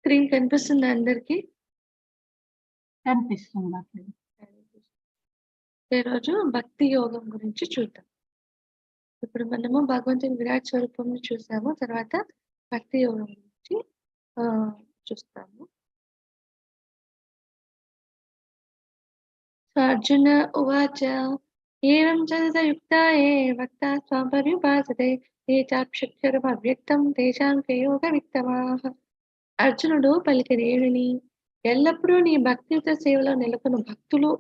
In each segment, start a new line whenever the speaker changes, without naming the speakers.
Screen కనిపిస్తుందా అందరికి?
కనిపిస్తుంది.
ఈరోజు భక్తి యోగం గురించి చూద్దాం. ఇప్పుడు మనము భగవంతుని విరాట్ స్వరూపంని చూసాము. తర్వాత భక్తి యోగం గురించి చూస్తాము. సో అర్జున ఉవాచ ఏవం చదయుక్తాయే వక్తా స్వాం పర్యుపాసతే ఏ చాక్షరం అవ్యక్తం తేషాం యోగ విత్తమాః. అర్జునుడు పలికినేమిని? ఎల్లప్పుడూ నీ భక్తియుత సేవలో నెలకొన్న భక్తులు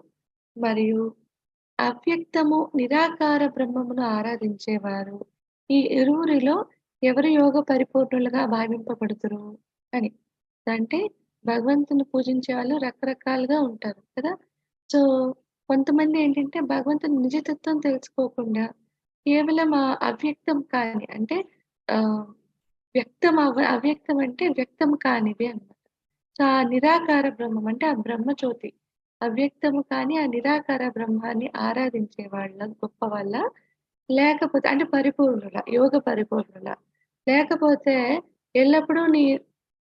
మరియు అవ్యక్తము నిరాకార బ్రహ్మమును ఆరాధించేవారు ఈ ఇరువురిలో ఎవరు యోగ పరిపూర్ణులుగా భావింపబడుతురు అని. అంటే భగవంతుని పూజించే వాళ్ళు రకరకాలుగా ఉంటారు కదా. సో కొంతమంది ఏంటంటే భగవంతుని నిజతత్వం తెలుసుకోకుండా కేవలం ఆ అవ్యక్తం కాని అంటే అవ్యక్తం అంటే వ్యక్తం కానివి అన్నమాట. సో ఆ నిరాకార బ్రహ్మం అంటే ఆ బ్రహ్మజ్యోతి అవ్యక్తము కానీ ఆ నిరాకార బ్రహ్మాన్ని ఆరాధించే వాళ్ళ గొప్ప వాళ్ళ, లేకపోతే అంటే పరిపూర్ణుల యోగ పరిపూర్ణుల, లేకపోతే ఎల్లప్పుడూ నీ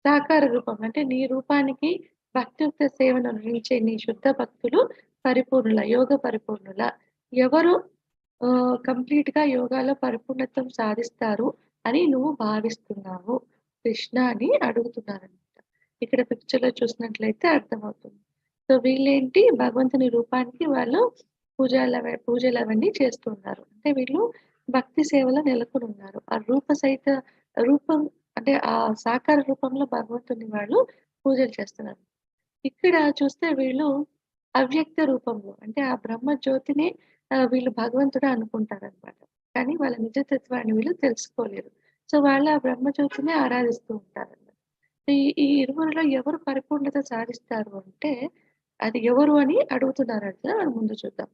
సాకార రూపం అంటే నీ రూపానికి భక్తియుక్త సేవను అందించే నీ శుద్ధ భక్తులు పరిపూర్ణుల యోగ పరిపూర్ణుల. ఎవరు కంప్లీట్ గా యోగాలో పరిపూర్ణత్వం సాధిస్తారు అని నువ్వు భావిస్తున్నావు కృష్ణ అని అడుగుతున్నారనమాట. ఇక్కడ పిక్చర్ లో చూసినట్లయితే అర్థమవుతుంది. సో వీళ్ళేంటి భగవంతుని రూపానికి వాళ్ళు పూజలు అవన్నీ చేస్తున్నారు. అంటే వీళ్ళు భక్తి సేవలో నెలకొని ఉన్నారు. ఆ రూపం అంటే ఆ సాకార రూపంలో భగవంతుని వాళ్ళు పూజలు చేస్తున్నారు. ఇక్కడ చూస్తే వీళ్ళు అవ్యక్త రూపంలో అంటే ఆ బ్రహ్మ జ్యోతిని వీళ్ళు భగవంతుడు అనుకుంటారనమాట. కానీ వాళ్ళ నిజతత్వాన్ని వీళ్ళు తెలుసుకోలేరు. సో వాళ్ళు ఆ బ్రహ్మ జ్యోతిని ఆరాధిస్తూ ఉంటారన్నమాట. ఈ ఇరువురిలో ఎవరు పరిపూర్ణత సాధిస్తారు అంటే అది ఎవరు అని అడుగుతున్నారంట. మనం ముందు చూద్దాం.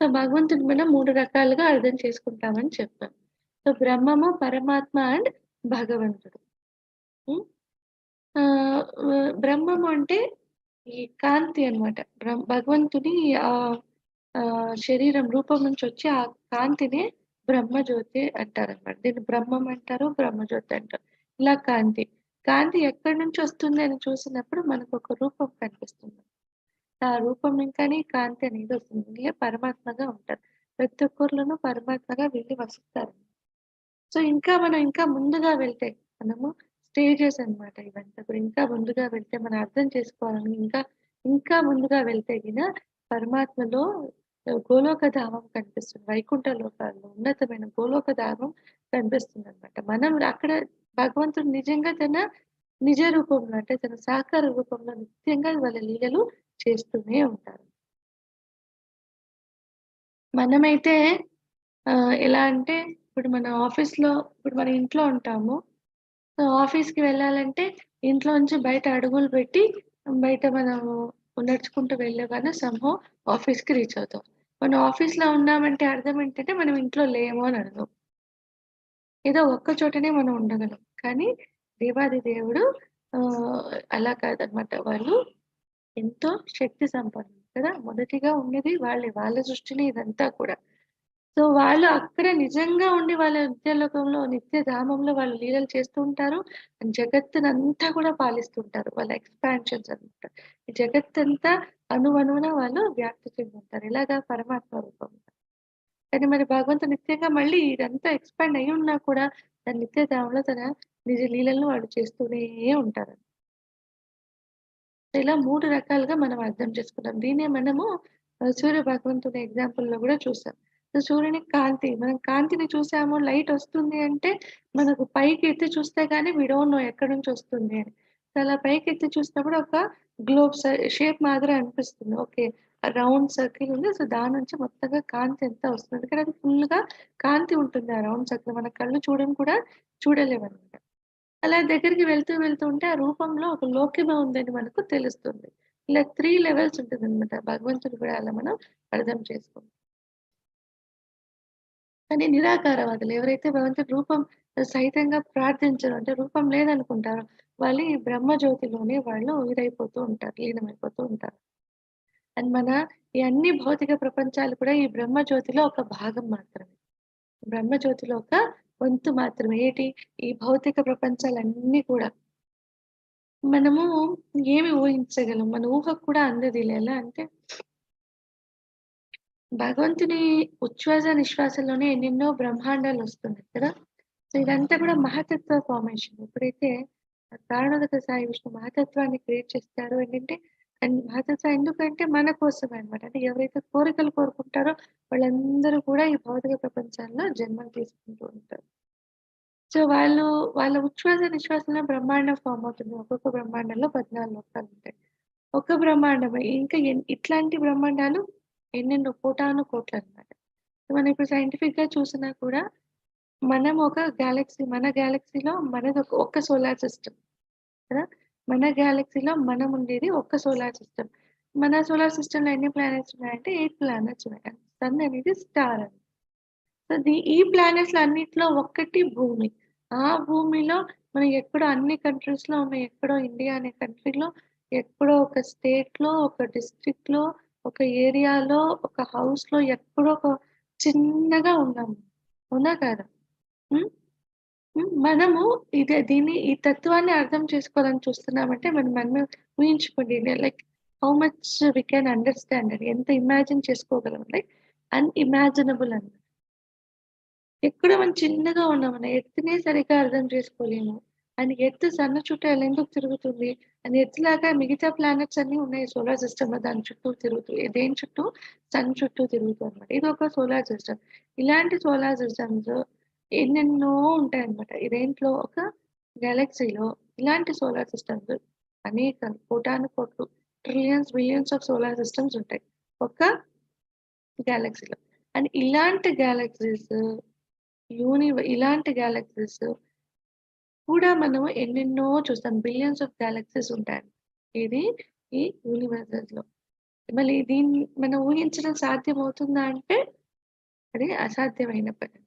సో భగవంతుని మనం 3 రకాలుగా అర్థం చేసుకుంటామని చెప్పాం. సో బ్రహ్మము, పరమాత్మ అండ్ భగవంతుడు. బ్రహ్మము అంటే ఈ కాంతి అనమాట. భగవంతుని శరీరం రూపం నుంచి వచ్చి ఆ కాంతిని బ్రహ్మజ్యోతి అంటారనమాట. దీన్ని బ్రహ్మం అంటారు, బ్రహ్మజ్యోతి అంటారు. ఇలా కాంతి ఎక్కడి నుంచి వస్తుంది అని చూసినప్పుడు మనకు ఒక రూపం కనిపిస్తుంది. ఆ రూపం ఇంకానే కాంతి అనేది వస్తుంది. వీళ్ళే పరమాత్మగా ఉంటారు. ప్రతి ఒక్కరిలోనూ పరమాత్మగా వీళ్ళు వస్తారు. సో మనం ఇంకా ముందుగా వెళ్తే మనము స్టేజెస్ అన్నమాట ఇవంతా కూడా. ఇంకా ముందుగా వెళ్తే మనం అర్థం చేసుకోవాలని ఇంకా ముందుగా వెళ్తే గిన పరమాత్మలో గోలోక ధామం కనిపిస్తుంది. వైకుంఠ లోకాల్లో ఉన్నతమైన గోలోక ధామం కనిపిస్తుంది అనమాట. మనం అక్కడ భగవంతుడు నిజంగా తన నిజ రూపంలో అంటే తన సాకార రూపంలో నిత్యంగా వాళ్ళ లీలలు చేస్తూనే ఉంటారు. మనమైతే ఎలా అంటే ఇప్పుడు మన ఇంట్లో ఉంటాము. సో ఆఫీస్‌కి వెళ్ళాలంటే ఇంట్లో నుంచి బయట అడుగులు పెట్టి బయట మనము నడుచుకుంటూ వెళ్ళగానే సంహౌ ఆఫీస్‌కి రీచ్ అవుతాం. మనం ఆఫీస్‌లో ఉన్నామంటే అర్థం ఏంటంటే మనం ఇంట్లో లేము అని అర్థం. ఏదో ఒక్క చోటనే మనం ఉండగలం. కానీ దేవాది దేవుడు అలా కాదనమాట. వాళ్ళు ఎంతో శక్తి సంపన్నులు కదా. మొదటిగా ఉన్నది వాళ్ళే. వాళ్ళ సృష్టినే ఇదంతా కూడా. సో వాళ్ళు అక్కడ నిజంగా ఉండి వాళ్ళ నిత్యలోకంలో నిత్యధామంలో వాళ్ళు లీలలు చేస్తూ ఉంటారు. జగత్తునంతా కూడా పాలిస్తుంటారు. వాళ్ళ ఎక్స్‌పాన్షన్స్ అన్నమాట. ఈ జగత్తంతా అణువణువున వాళ్ళు వ్యాప్తి చెందుతారు. ఇలాగా పరమాత్మ రూపం. కానీ మరి భగవంతుడు నిత్యంగా మళ్ళీ ఇదంతా ఎక్స్‌పాండ్ అయ్యి ఉన్నా కూడా తన నిత్యధామంలో తన నిజ లీలలను వాళ్ళు చేస్తూనే ఉంటారు. ఇలా 3 రకాలుగా మనం అర్థం చేసుకున్నాం. దీన్నే మనము సూర్య భగవంతుని ఎగ్జాంపుల్‌లో కూడా చూసాం. సూర్యుని కాంతి. మనం కాంతిని చూసాము, లైట్ వస్తుంది అంటే మనకు పైకి ఎత్తి చూస్తే గానీ వి డోంట్ నో ఎక్కడి నుంచి వస్తుంది అని. అలా పైకి ఎత్తి చూసినప్పుడు ఒక గ్లోబ్ షేప్ మాదిరి అనిపిస్తుంది. ఓకే. రౌండ్ సర్కిల్ ఉంది. సో దాని నుంచి మొత్తంగా కాంతి ఎంత వస్తుంది. ఎందుకంటే అది ఫుల్‌గా కాంతి ఉంటుంది ఆ రౌండ్ సర్కిల్. మన కళ్ళు కూడా చూడలేమన్నమాట. అలా దగ్గరికి వెళ్తూ ఉంటే ఆ రూపంలో ఒక లోక్యమ ఉందని మనకు తెలుస్తుంది. ఇలా 3 లెవెల్స్ ఉంటుందన్నమాట. భగవంతుడు కూడా అలా మనం అర్థం చేసుకుంటాం. కానీ నిరాకారవాదులు ఎవరైతే భగవంతుడి రూపం సహితంగా ప్రార్థించరు అంటే రూపం లేదనుకుంటారో వాళ్ళు ఈ బ్రహ్మజ్యోతిలోనే వాళ్ళు ఇదైపోతూ ఉంటారు, లీనమైపోతూ ఉంటారు. అండ్ ఈ అన్ని భౌతిక ప్రపంచాలు కూడా ఈ బ్రహ్మజ్యోతిలో ఒక భాగం మాత్రమే. బ్రహ్మజ్యోతిలో ఒక వంతు మాత్రమే. ఏటి ఈ భౌతిక ప్రపంచాలన్నీ కూడా. మనము ఏమి ఊహించగలం? మన ఊహకు కూడా అందదిలే. ఎలా అంటే భగవంతుని ఉచ్ఛ్వాస, నిశ్వాసంలోనే ఎన్నెన్నో బ్రహ్మాండాలొస్తున్నాయి కదా! సో, ఇదంతా కూడా మహతత్వ ఫార్మేషన్. ఎప్పుడైతే కారణోదక సాయి విష్ణు మహతత్వాన్ని క్రియేట్ చేస్తారో ఏంటంటే అండ్ మహతత్వం ఎందుకంటే మన కోసమే అన్నమాట. అంటే ఎవరైతే కోరికలు కోరుకుంటారో వాళ్ళందరూ కూడా ఈ భౌతిక ప్రపంచంలో జన్మలు తీసుకుంటూ ఉంటారు. సో, వాళ్ళ ఉచ్ఛ్వాస, నిశ్వాసంలో బ్రహ్మాండం ఫార్మ్ అవుతుంది. ఒక్కొక్క బ్రహ్మాండంలో 14 లోకాలుంటాయి. ఒక బ్రహ్మాండమే. ఇంకా ఇట్లాంటి బ్రహ్మాండాలు ఎన్నెన్నో కోటాను కోట్లనమాట. మనం ఇప్పుడు సైంటిఫిక్‌గా చూసినా కూడా మనం ఒక గ్యాలక్సీ మన గ్యాలక్సీలో మనదొక ఒక్క సోలార్ సిస్టమ్ కదా! మన గ్యాలక్సీలో మనం ఉండేది ఒక్క సోలార్ సిస్టమ్. మన సోలార్ సిస్టమ్‌లో ఎన్ని ప్లానెట్స్ ఉన్నాయంటే 8 ప్లానెట్స్ ఉన్నాయి. సన్ అనేది స్టార్ అని. సో, ఈ ప్లానెట్స్‌లో అన్నిట్లో ఒక్కటి భూమి. ఆ భూమిలో మనం ఎక్కడో అన్ని కంట్రీస్‌లో ఉన్న ఎక్కడో ఇండియా అనే కంట్రీలో ఎక్కడో ఒక స్టేట్‌లో, ఒక డిస్ట్రిక్ట్‌లో, ఒక ఏరియాలో, ఒక హౌస్‌లో ఎక్కడో ఒక చిన్నగా ఉన్నాము. అవునా కాదా? హ్మ్. హ్మ్. మనము ఈ తత్వాన్ని అర్థం చేసుకోవాలని చూస్తున్నామంటే మనమే ఊహించుకోండి. Like how much we can understand అని. ఎంత ఇమాజిన్ చేసుకోగలం. లైక్ అన్‌ఇమాజినబుల్ అని. ఎక్కడో మనం చిన్నగా ఉన్నాం. మన ఎర్త్‌నే సరిగ్గా అర్థం చేసుకోలేము. అండ్ ఎర్త్ సన్ చుట్టూ ఎందుకు తిరుగుతుంది? అండ్ ఎర్త్‌లాగా మిగతా ప్లానెట్స్ అన్నీ ఉన్నాయి సోలార్ సిస్టమ్‌లో దాని చుట్టూ తిరుగుతూ. దేని చుట్టూ? సన్ చుట్టూ తిరుగుతదనమాట. ఇదొక సోలార్ సిస్టమ్. ఇలాంటి సోలార్ సిస్టమ్స్ ఎన్నెన్నో ఉంటాయన్నమాట. ఇదేంట్లో ఒక గెలాక్సీలో ఇలాంటి సోలార్ సిస్టమ్స్ అనేక కోటాను కోట్లు trillions, billions of solar systems ఉంటాయి. ఒక గెలాక్సీలో. అండ్ ఇలాంటి గ్యాలక్సీస్ కూడా మనం ఎన్నెన్నో చూస్తాం. బిలియన్స్ ఆఫ్ గ్యాలక్సీస్ ఉంటాయి. ఇది ఈ యూనివర్సెస్‌లో. మళ్ళీ దీన్ని మనం ఊహించడం సాధ్యమవుతుందా అంటే అది అసాధ్యమైన పని.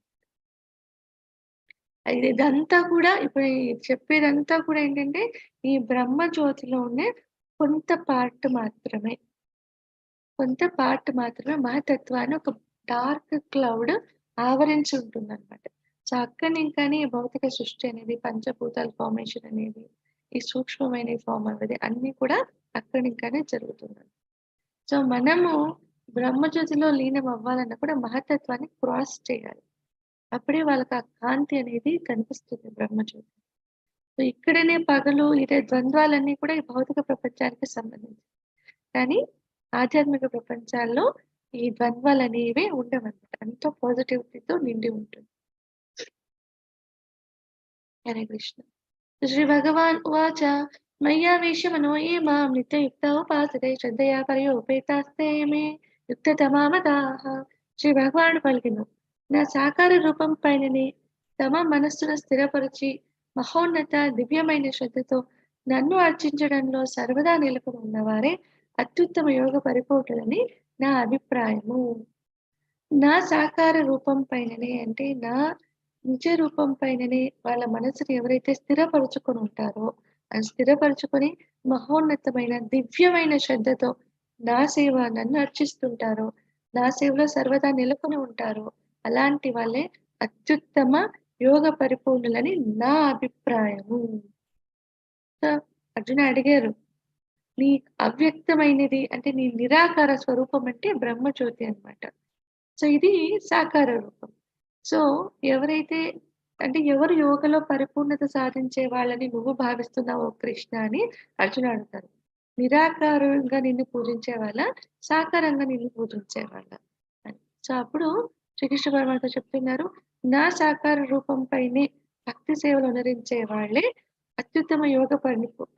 ఇదంతా కూడా ఇప్పుడు చెప్పేదంతా కూడా ఏంటంటే ఈ బ్రహ్మ జ్యోతిలోనే కొంత పార్ట్ మాత్రమే. కొంత పార్ట్ మాత్రమే మహతత్వాన్ని ఒక డార్క్ క్లౌడ్ ఆవరించి ఉంటుందన్నమాట. సో, అక్కడి ఇంకాని భౌతిక సృష్టి అనేది, పంచభూతాల ఫార్మేషన్ అనేది, ఈ సూక్ష్మమైన ఫార్మ్ అనేది అన్నీ కూడా అక్కడి ఇంకానే జరుగుతుంది. సో, మనము బ్రహ్మజ్యోతిలో లీనం అవ్వాలన్నా కూడా మహతత్వాన్ని క్రాస్ చేయాలి. అప్పుడే వాళ్ళకి ఆ కాంతి అనేది కనిపిస్తుంది బ్రహ్మజ్యోతి. సో, ఇక్కడనే పగలు ఇదే ద్వంద్వాలన్నీ కూడా ఈ భౌతిక ప్రపంచానికి సంబంధించి. కానీ ఆధ్యాత్మిక ప్రపంచాల్లో ఈ ద్వంద్వాలనేవే ఉండవన్నమాట. అంతా పాజిటివిటీతో నిండి ఉంటుంది. హరే కృష్ణ. శ్రీభగవాన్ ఉవాచ మయ్యావేశ్య మనో ఏ మాం నిత్యయుక్త ఉపాసతే శ్రద్ధయా పర్యోపేతాస్తే మే యుక్తతమా మతాః. శ్రీ భగవానుడు పలికెను. నా సాకార రూపం పైననే తమ మనస్సును స్థిరపరిచి మహోన్నత దివ్యమైన శ్రద్ధతో నన్ను అర్చించడంలో సర్వదా నెలకొని ఉన్నవారే అత్యుత్తమ యోగ పరిపూర్ణులని నా అభిప్రాయము. నా సాకార రూపం పైననే అంటే నా నిజ రూపం పైననే వాళ్ళ మనసుని ఎవరైతే స్థిరపరుచుకొని ఉంటారో, అది స్థిరపరుచుకొని మహోన్నతమైన దివ్యమైన శ్రద్ధతో నన్ను అర్చిస్తుంటారో, నా సేవలో సర్వదా నెలకొని ఉంటారో, అలాంటి వాళ్ళే అత్యుత్తమ యోగ పరిపూర్ణులని నా అభిప్రాయము. సో, అర్జున అడిగారు. నీ అవ్యక్తమైనది అంటే నీ నిరాకార స్వరూపం అంటే బ్రహ్మజ్యోతి అన్నమాట. సో, ఇది సాకార రూపం. సో, ఎవరైతే అంటే ఎవరు యోగలో పరిపూర్ణత సాధించే వాళ్ళని నువ్వు భావిస్తున్నావో కృష్ణ అని అర్జునుడు అడుగుతారు. నిరాకారంగా నిన్ను పూజించేవాళ్ళా? సాకారంగా నిన్ను పూజించేవాళ్ళా? అని. సో, అప్పుడు శ్రీకృష్ణ పరమాత్మ చెప్తున్నారు. నా సాకార రూపంపైనే భక్తి సేవలు అనరించే వాళ్ళే అత్యుత్తమ యోగ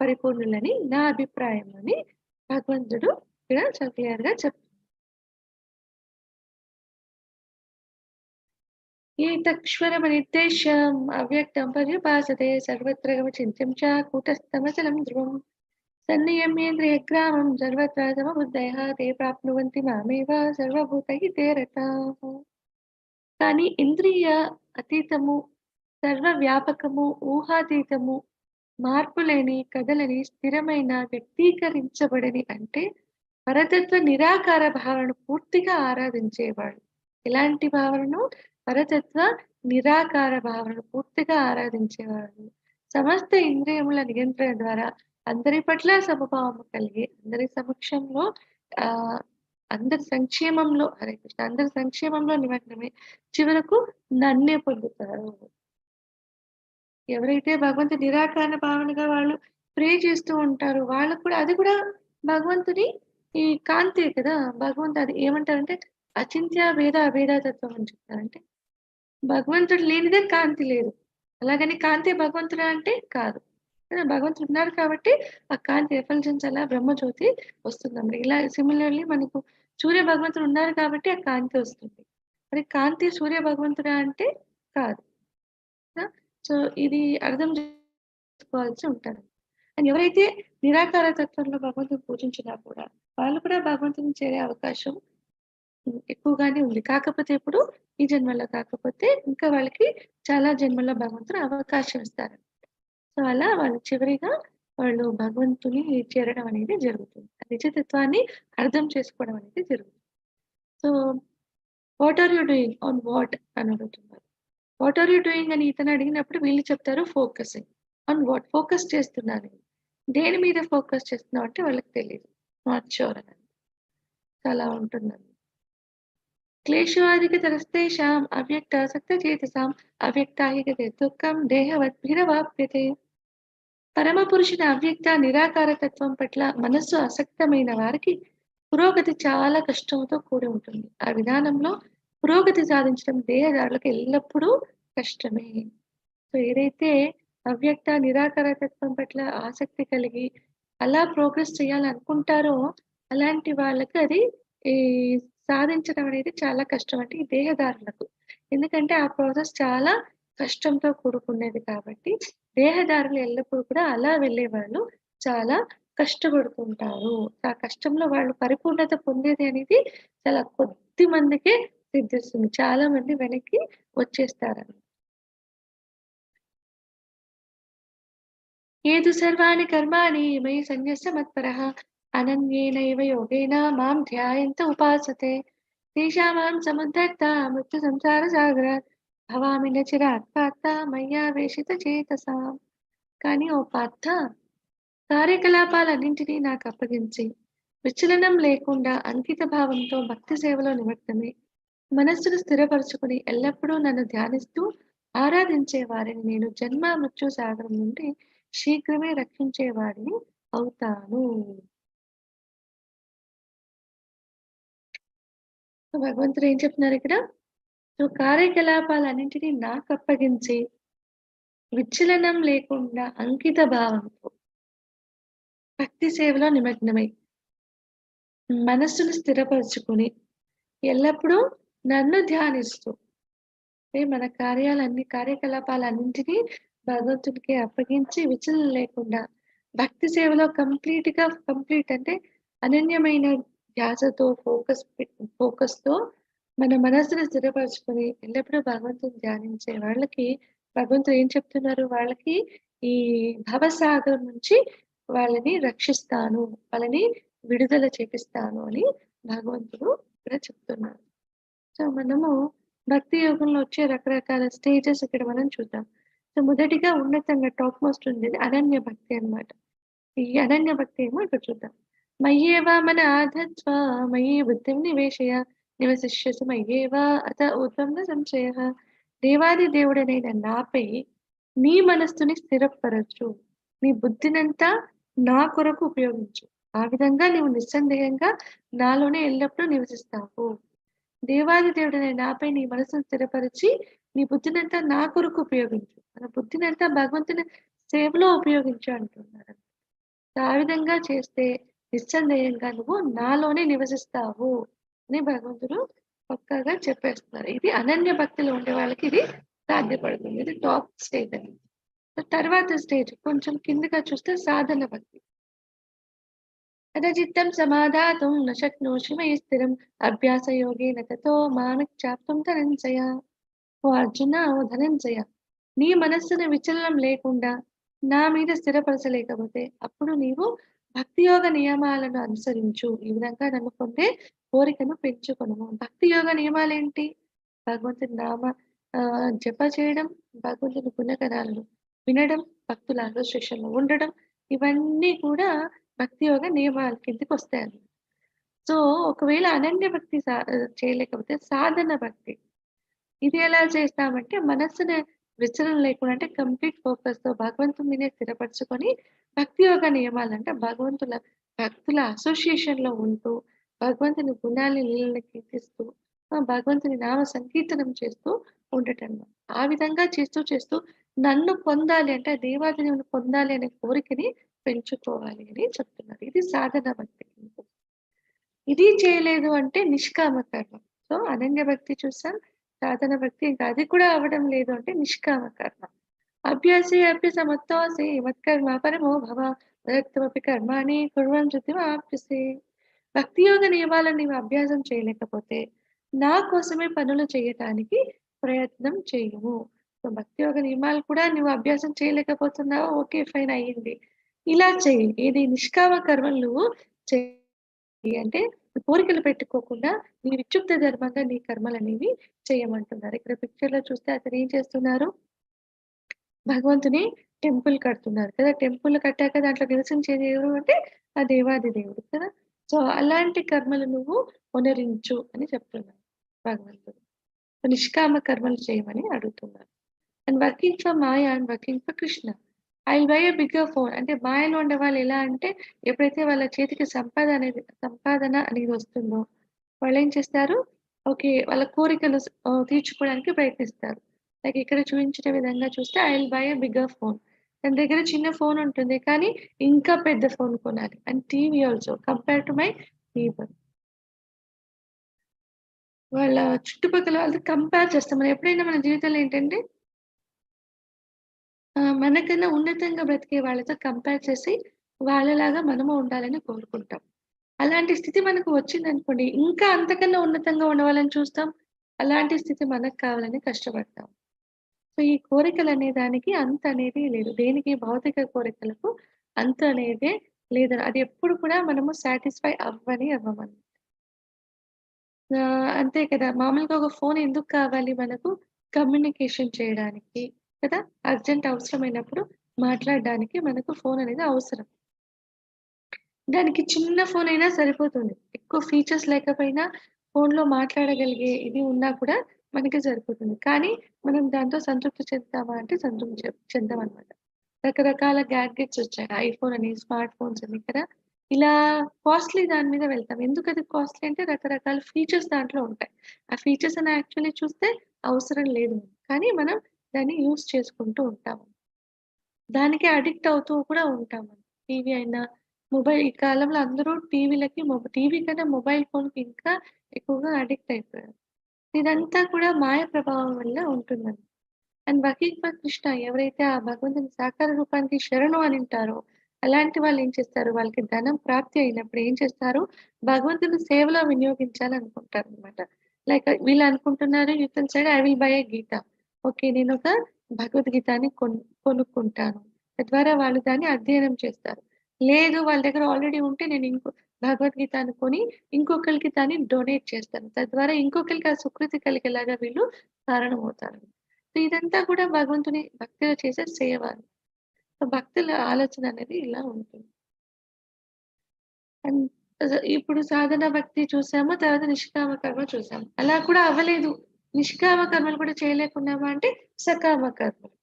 పరిపూర్ణులని నా అభిప్రాయం అని భగవంతుడు ఇక్కడ చాలా క్లియర్‌గా చెప్తున్నారు. ఏతక్షరమనిర్దేశ్యం అవ్యక్తం పర్యుపాసతే సర్వత్ర గమచింత్యం చ కూటస్థమచలం ధ్రువం సన్నియమ్యేంద్రియగ్రామం సర్వత్ర సమబుద్ధయః తే ప్రాప్నువంతి మామేవ సర్వభూతహితే రతాః. కానీ ఇంద్రియ అతీతము, సర్వవ్యాపకము, ఊహాతీతము, మార్పులేని, కదలని, స్థిరమైన, వ్యక్తీకరించబడని అంటే పరతత్వ నిరాకార భావనను పూర్తిగా ఆరాధించేవాడు. ఎలాంటి భావనను? పరతత్వ నిరాకార భావనను పూర్తిగా ఆరాధించేవాడు. సమస్త ఇంద్రియముల నియంత్రణ ద్వారా అందరి పట్ల సమభావం కలిగి, అందరి సమక్షంలో ఆహ్, అందరి సంక్షేమంలో హరే కృష్ణ. అందరి సంక్షేమంలో నిమగ్నమై చివరకు నన్నే పొందుతారు. ఎవరైతే భగవంతుడి నిరాకార భావనగా వాళ్ళు ప్రే చేస్తూ ఉంటారో వాళ్ళకి కూడా అది కూడా భగవంతుని ఈ కాంతే కదా! భగవంతుడు అది ఏమంటారంటే అచింత్య భేద అభేదతత్వం అని చెప్తారు. అంటే భగవంతుడు లేనిదే కాంతి లేదు. అలాగని కాంతే భగవంతుడా అంటే కాదు. భగవంతుడు ఉన్నారు కాబట్టి ఆ కాంతి ఎఫల్జెన్స్ అలా బ్రహ్మజ్యోతి వస్తుందన్నమాట. ఇలా సిమిలర్‌లీ మనకు సూర్య భగవంతుడు ఉన్నారు కాబట్టి ఆ కాంతి వస్తుంది. మరి కాంతి సూర్య భగవంతుడా అంటే కాదు. ఆ! సో, ఇది అర్థం చేసుకోవాల్సి ఉంటారు. అండ్ ఎవరైతే నిరాకార తత్వంలో భగవంతుడిని పూజించినా కూడా వాళ్ళు కూడా భగవంతుని చేరే అవకాశం ఎక్కువగానే ఉంది. కాకపోతే ఇప్పుడు ఈ జన్మలో కాకపోతే ఇంకా వాళ్ళకి చాలా జన్మల్లో భగవంతుడు అవకాశం ఇస్తారు. సో, అలా వాళ్ళు చివరిగా వాళ్ళు భగవంతుని చేరడం అనేది జరుగుతుంది. ఆ నిజతత్వాన్ని అర్థం చేసుకోవడం అనేది జరుగుతుంది. So, what are you doing on what అని అడుగుతున్నారు. వాట్ ఆర్ యూ డూయింగ్ అని ఇతను అడిగినప్పుడు వీళ్ళు చెప్తారు ఫోకసింగ్. ఆన్ వాట్ ఫోకస్ చేస్తున్నాను. దేని మీద ఫోకస్ చేస్తున్నావు అంటే వాళ్ళకి తెలీదు. నాట్ ష్యూర్ అని. అలా ఉంటుందండి. క్లేశోऽధికతరస్తేషాం అవ్యక్తాసక్తచేతసాం అవ్యక్తాహి గతే దుఃఖం దేహవద్భిరవాప్యతే. పరమపురుషుని అవ్యక్త నిరాకార తత్వం పట్ల మనస్సు ఆసక్తమైన వారికి పురోగతి చాలా కష్టంతో కూడి ఉంటుంది. ఆ విధానంలో పురోగతి సాధించడం దేహదారులకు ఎల్లప్పుడూ కష్టమే. సో, ఏదైతే అవ్యక్త నిరాకార తత్వం పట్ల ఆసక్తి కలిగి అలా ప్రోగ్రెస్ చేయాలనుకుంటారో అలాంటి వాళ్ళకి అది ఈ సాధించడం అనేది చాలా కష్టం. అంటే ఈ దేహదారులకు. ఎందుకంటే ఆ ప్రాసెస్ చాలా కష్టంతో కూడుకున్నది కాబట్టి దేహదారులు ఎల్లప్పుడూ కూడా అలా వెళ్ళేవాళ్ళు చాలా కష్టపడుతుంటారు. ఆ కష్టంలో వాళ్ళు పరిపూర్ణత పొందేది అనేది చాలా కొద్ది మందికే సిద్ధిస్తుంది. చాలా మంది వెనక్కి వచ్చేస్తారని. ఏతు సర్వాణి కర్మాణి మయి సన్యస్య మత్పరః అనన్యేనైవ యోగేన మాం ధ్యాయంత ఉపాసతే తేషామహం సముద్ధర్త మృత్యు సంసార సాగరాత్ భవామి న చిరాత్ పార్థ మయ్యావేశిత చేతసాం. కానీ ఓ పార్థ కార్యకలాపాలన్నింటినీ నాకు అప్పగించి విచలనం లేకుండా అంకిత భావంతో భక్తి సేవలో నిమగ్నమై మనస్సును స్థిరపరచుకుని ఎల్లప్పుడూ నన్ను ధ్యానిస్తూ ఆరాధించే వారిని నేను జన్మ మృత్యు సాగరం నుండి శీఘ్రమే రక్షించేవాడిని అవుతాను. సో, భగవంతుడు ఏం చెప్తున్నారు ఇక్కడ? సో, కార్యకలాపాలన్నింటినీ నాకప్పగించి విచలనం లేకుండా అంకిత భావంతో భక్తి సేవలో నిమగ్నమై మనస్సును స్థిరపరచుకుని ఎల్లప్పుడూ నన్ను ధ్యానిస్తూ మన కార్యకలాపాలన్నింటినీ భగవంతుడికి అప్పగించి విచలనం లేకుండా భక్తి సేవలో కంప్లీట్ అంటే అనన్యమైన ధ్యాసతో ఫోకస్‌తో మన మనస్సుని స్థిరపరచుకొని ఎల్లప్పుడూ భగవంతుని ధ్యానించే వాళ్ళకి భగవంతుడు ఏం చెప్తున్నారు? వాళ్ళకి ఈ భవసాగరం నుంచి వాళ్ళని రక్షిస్తాను. వాళ్ళని విడుదల చేపిస్తాను అని భగవంతుడు ఇక్కడ చెప్తున్నారు. సో, మనము భక్తి యోగంలో వచ్చే రకరకాల స్టేజెస్ ఇక్కడ మనం చూద్దాం. సో, మొదటిగా ఉన్నతంగా టాప్ మోస్ట్ ఉండేది అనన్య భక్తి అన్నమాట. ఈ అనన్య భక్తి ఏమో ఇక్కడ చూద్దాం. మయ్యేవ మన ఆధత్వ మయి బుద్ధిం నివేశయ నివసిష్యసి మయ్యేవ అత ఊర్ధ్వం న సంశయః. దేవాది దేవుడనైన నాపై నీ మనస్సుని స్థిరపరచు. నీ బుద్ధినంతా నా కొరకు ఉపయోగించు. ఆ విధంగా నీవు నిస్సందేహంగా నాలోనే ఎల్లప్పుడూ నివసిస్తావు. దేవాది దేవుడైన నాపై నీ మనసును స్థిరపరిచి, నీ బుద్ధినంతా నా కొరకు ఉపయోగించు. మన బుద్ధినంతా భగవంతుని సేవలో ఉపయోగించు అంటున్నారు. ఆ విధంగా చేస్తే నిస్సందేహంగా నువ్వు నాలోనే నివసిస్తావు అని భగవంతుడు పక్కాగా చెప్పేస్తున్నారు. ఇది అనన్య భక్తిలో ఉండే వాళ్ళకి ఇది సాధ్యపడుతుంది. ఇది టాప్ స్టేజ్ అని. తర్వాత స్టేజ్ కొంచెం కిందగా చూస్తే సాధన భక్తి. అదచిత్తం సమాధాతుం న శక్నోషి మయి స్థిరం అభ్యాసయోగేన తతో మామిచ్చాప్తుం ధనంజయ. ఓ అర్జున, ఓ ధనంజయ, నీ మనస్సును విచలనం లేకుండా నా మీద స్థిరపరచలేకపోతే అప్పుడు నీవు భక్తి యోగ నియమాలను అనుసరించు. ఈ విధంగా నన్ను పొందే కోరికను పెంచుకొనుము. భక్తి యోగ నియమాలేంటి? భగవంతుని జప చేయడం, భగవంతుని గుణగణాలను వినడం, భక్తుల అసోసియేషన్‌లో ఉండడం, ఇవన్నీ కూడా భక్తి యోగ నియమాల కిందకొస్తాయన్నమాట. సో, ఒకవేళ అనన్య భక్తి చేయలేకపోతే సాధన భక్తి. ఇది ఎలా చేస్తామంటే మనస్సుని విచలనం లేకుండా అంటే కంప్లీట్ ఫోకస్‌తో భగవంతుని మీదే స్థిరపరచుకొని భక్తి యోగ నియమాలంటే భక్తుల అసోసియేషన్‌లో ఉంటూ, భగవంతుని గుణాల్ని, లీలల్ని కీర్తిస్తూ, భగవంతుని నామ సంకీర్తనం చేస్తూ ఉండటమన్నమాట. ఆ విధంగా చేస్తూ చేస్తూ నన్ను పొందాలి అంటే ఆ దేవాది దేవుని పొందాలి అనే కోరికని పెంచుకోవాలి అని చెప్తున్నారు. ఇది సాధన భక్తి. ఇది చేయలేదు అంటే నిష్కామ కర్మ. సో, అనన్య భక్తి చూసాం. సాధన భక్తి ఇంకా అది కూడా అవ్వడం లేదు అంటే నిష్కామ కర్మ. అభ్యాసే అభ్యసమత్తోసి మత్కర్మ పరమో భవ ప్రయత్నమపి కర్మాణి కుర్వన్ ధృతిమాప్యసే. భక్తి యోగ నియమాలను నీవు అభ్యాసం చేయలేకపోతే నా కోసమే పనులు చేయటానికి ప్రయత్నం చెయ్యము. సో, భక్తి యోగ నియమాలు కూడా నువ్వు అభ్యాసం చేయలేకపోతున్నావా? ఓకే. ఫైన్ అయ్యింది. ఇలా చెయ్యి. ఇది నిష్కామ కర్మలు నువ్వు చెయ్యి. అంటే కోరికలు పెట్టుకోకుండా నీ విక్షుప్త ధర్మంగా నీ కర్మలనేవి చేయమంటున్నారు. ఇక్కడ పిక్చర్‌లో చూస్తే అతనేం చేస్తున్నారు? భగవంతుని టెంపుల్ కడుతున్నారు కదా! టెంపుల్ కట్టాక దాంట్లో నివసించేది ఎవరు అంటే ఆ దేవాది దేవుడు కదా! సో, అలాంటి కర్మలు నువ్వు పునరించు అని చెప్తున్నారు భగవంతుడు. నిష్కామ కర్మలు చేయమని అడుగుతున్నారు. And working for maya and working for Krishna. I will buy a bigger phone. అంటే మాయలో ఉండేవాళ్ళు ఎలా అంటే ఎప్పుడైతే వాళ్ళ చేతికి సంపాదన అనేది వస్తుందో వాళ్ళేం చేస్తారు? ఓకే. వాళ్ళ కోరికలు తీర్చుకోవడానికి ప్రయత్నిస్తారు. లైక్ ఇక్కడ చూయించిన విధంగా చూస్తే I will buy a bigger phone. తన దగ్గర చిన్న ఫోన్ ఉంటుంది. కానీ ఇంకా పెద్ద ఫోన్ కొనాలి. And TV also compare to my neighbour. వాళ్ళ చుట్టుపక్కల వాళ్ళతో కంపేర్ చేస్తాం. మనం ఎప్పుడైనా మన జీవితంలో ఏంటంటే మనకన్నా ఉన్నతంగా బ్రతికే వాళ్ళతో కంపేర్ చేసి వాళ్ళలాగా మనము ఉండాలని కోరుకుంటాం. అలాంటి స్థితి మనకు వచ్చిందనుకోండి, ఇంకా అంతకన్నా ఉన్నతంగా ఉన్నవాళ్ళని చూస్తాం. అలాంటి స్థితి మనకు కావాలని కష్టపడతాం. సో, ఈ కోరికలనే దానికి అంతనేది లేదు. దేనికి భౌతిక కోరికలకు అంతు అనేదే లేదు. అది ఎప్పుడు కూడా మనము సాటిస్ఫై అవ్వమని. అంతే కదా! మామూలుగా ఒక ఫోన్ ఎందుకు కావాలి మనకు? కమ్యూనికేషన్ చేయడానికి కదా! అర్జెంట్ అవసరమైనప్పుడు మాట్లాడడానికి మనకు ఫోన్ అనేది అవసరం. దానికి చిన్న ఫోన్ అయినా సరిపోతుంది. ఎక్కువ ఫీచర్స్ లేకపోయినా ఫోన్‌లో మాట్లాడగలిగే ఇది ఉన్నా కూడా మనకి సరిపోతుంది. కానీ మనం దాంతో సంతృప్తి చెందుతామా అంటే సంతృప్తి చెందమనమాట. రకరకాల గ్యాడ్గెట్స్ వచ్చాయి. ఐఫోన్ అని, స్మార్ట్ ఫోన్స్ అని కదా! ఇలా కాస్ట్‌లీ దాని మీద వెళ్తాం. ఎందుకది కాస్ట్‌లీ అంటే రకరకాల ఫీచర్స్ దాంట్లో ఉంటాయి. ఆ ఫీచర్స్ అని యాక్చువల్లీ చూస్తే అవసరం లేదు. కానీ మనం దాన్ని యూజ్ చేసుకుంటూ ఉంటాము. దానికే అడిక్ట్ అవుతూ కూడా ఉంటాము. టీవీ అయినా, ఈ కాలంలో అందరూ టీవీ కన్నా మొబైల్ ఫోన్‌కి ఇంకా ఎక్కువగా అడిక్ట్ అయిపోయారు. ఇదంతా కూడా మాయ ప్రభావం వల్ల ఉంటుందండి. అండ్ వర్కింగ్ ఫర్ కృష్ణ ఎవరైతే ఆ భగవంతుని సాకార రూపానికి శరణు అనింటారో, అలాంటి వాళ్ళేం చేస్తారు, వాళ్ళకి ధనం ప్రాప్తి అయినప్పుడు ఏం చేస్తారు, భగవంతుని సేవలో వినియోగించాలనుకుంటారనమాట. లైక్ వీళ్ళు అనుకుంటున్నారు యువతల side I will buy a Gita. Okay. నేనొక భగవద్గీతని కొనుక్కుంటాను. తద్వారా వాళ్ళు దాన్ని అధ్యయనం చేస్తారు. లేదు వాళ్ళ దగ్గర ఆల్రెడీ ఉంటే నేను భగవద్గీతను కొని ఇంకొకళ్ళకి దాన్ని డొనేట్ చేస్తాను. తద్వారా ఇంకొకళ్ళకి ఆ సుకృతి కలిగేలాగా వీళ్ళు కారణమవుతారు. సో, ఇదంతా కూడా భగవంతుని భక్తిలో చేసే సేవ. సో, భక్తుల ఆలోచన అనేది ఇలా ఉంటుంది. అండ్ ఇప్పుడు సాధన భక్తి చూసాము. తర్వాత నిష్కామ కర్మ చూసాము. అలా కూడా అవ్వలేదు. నిష్కామ కర్మలు కూడా చేయలేకున్నామా అంటే సకామ కర్మలు.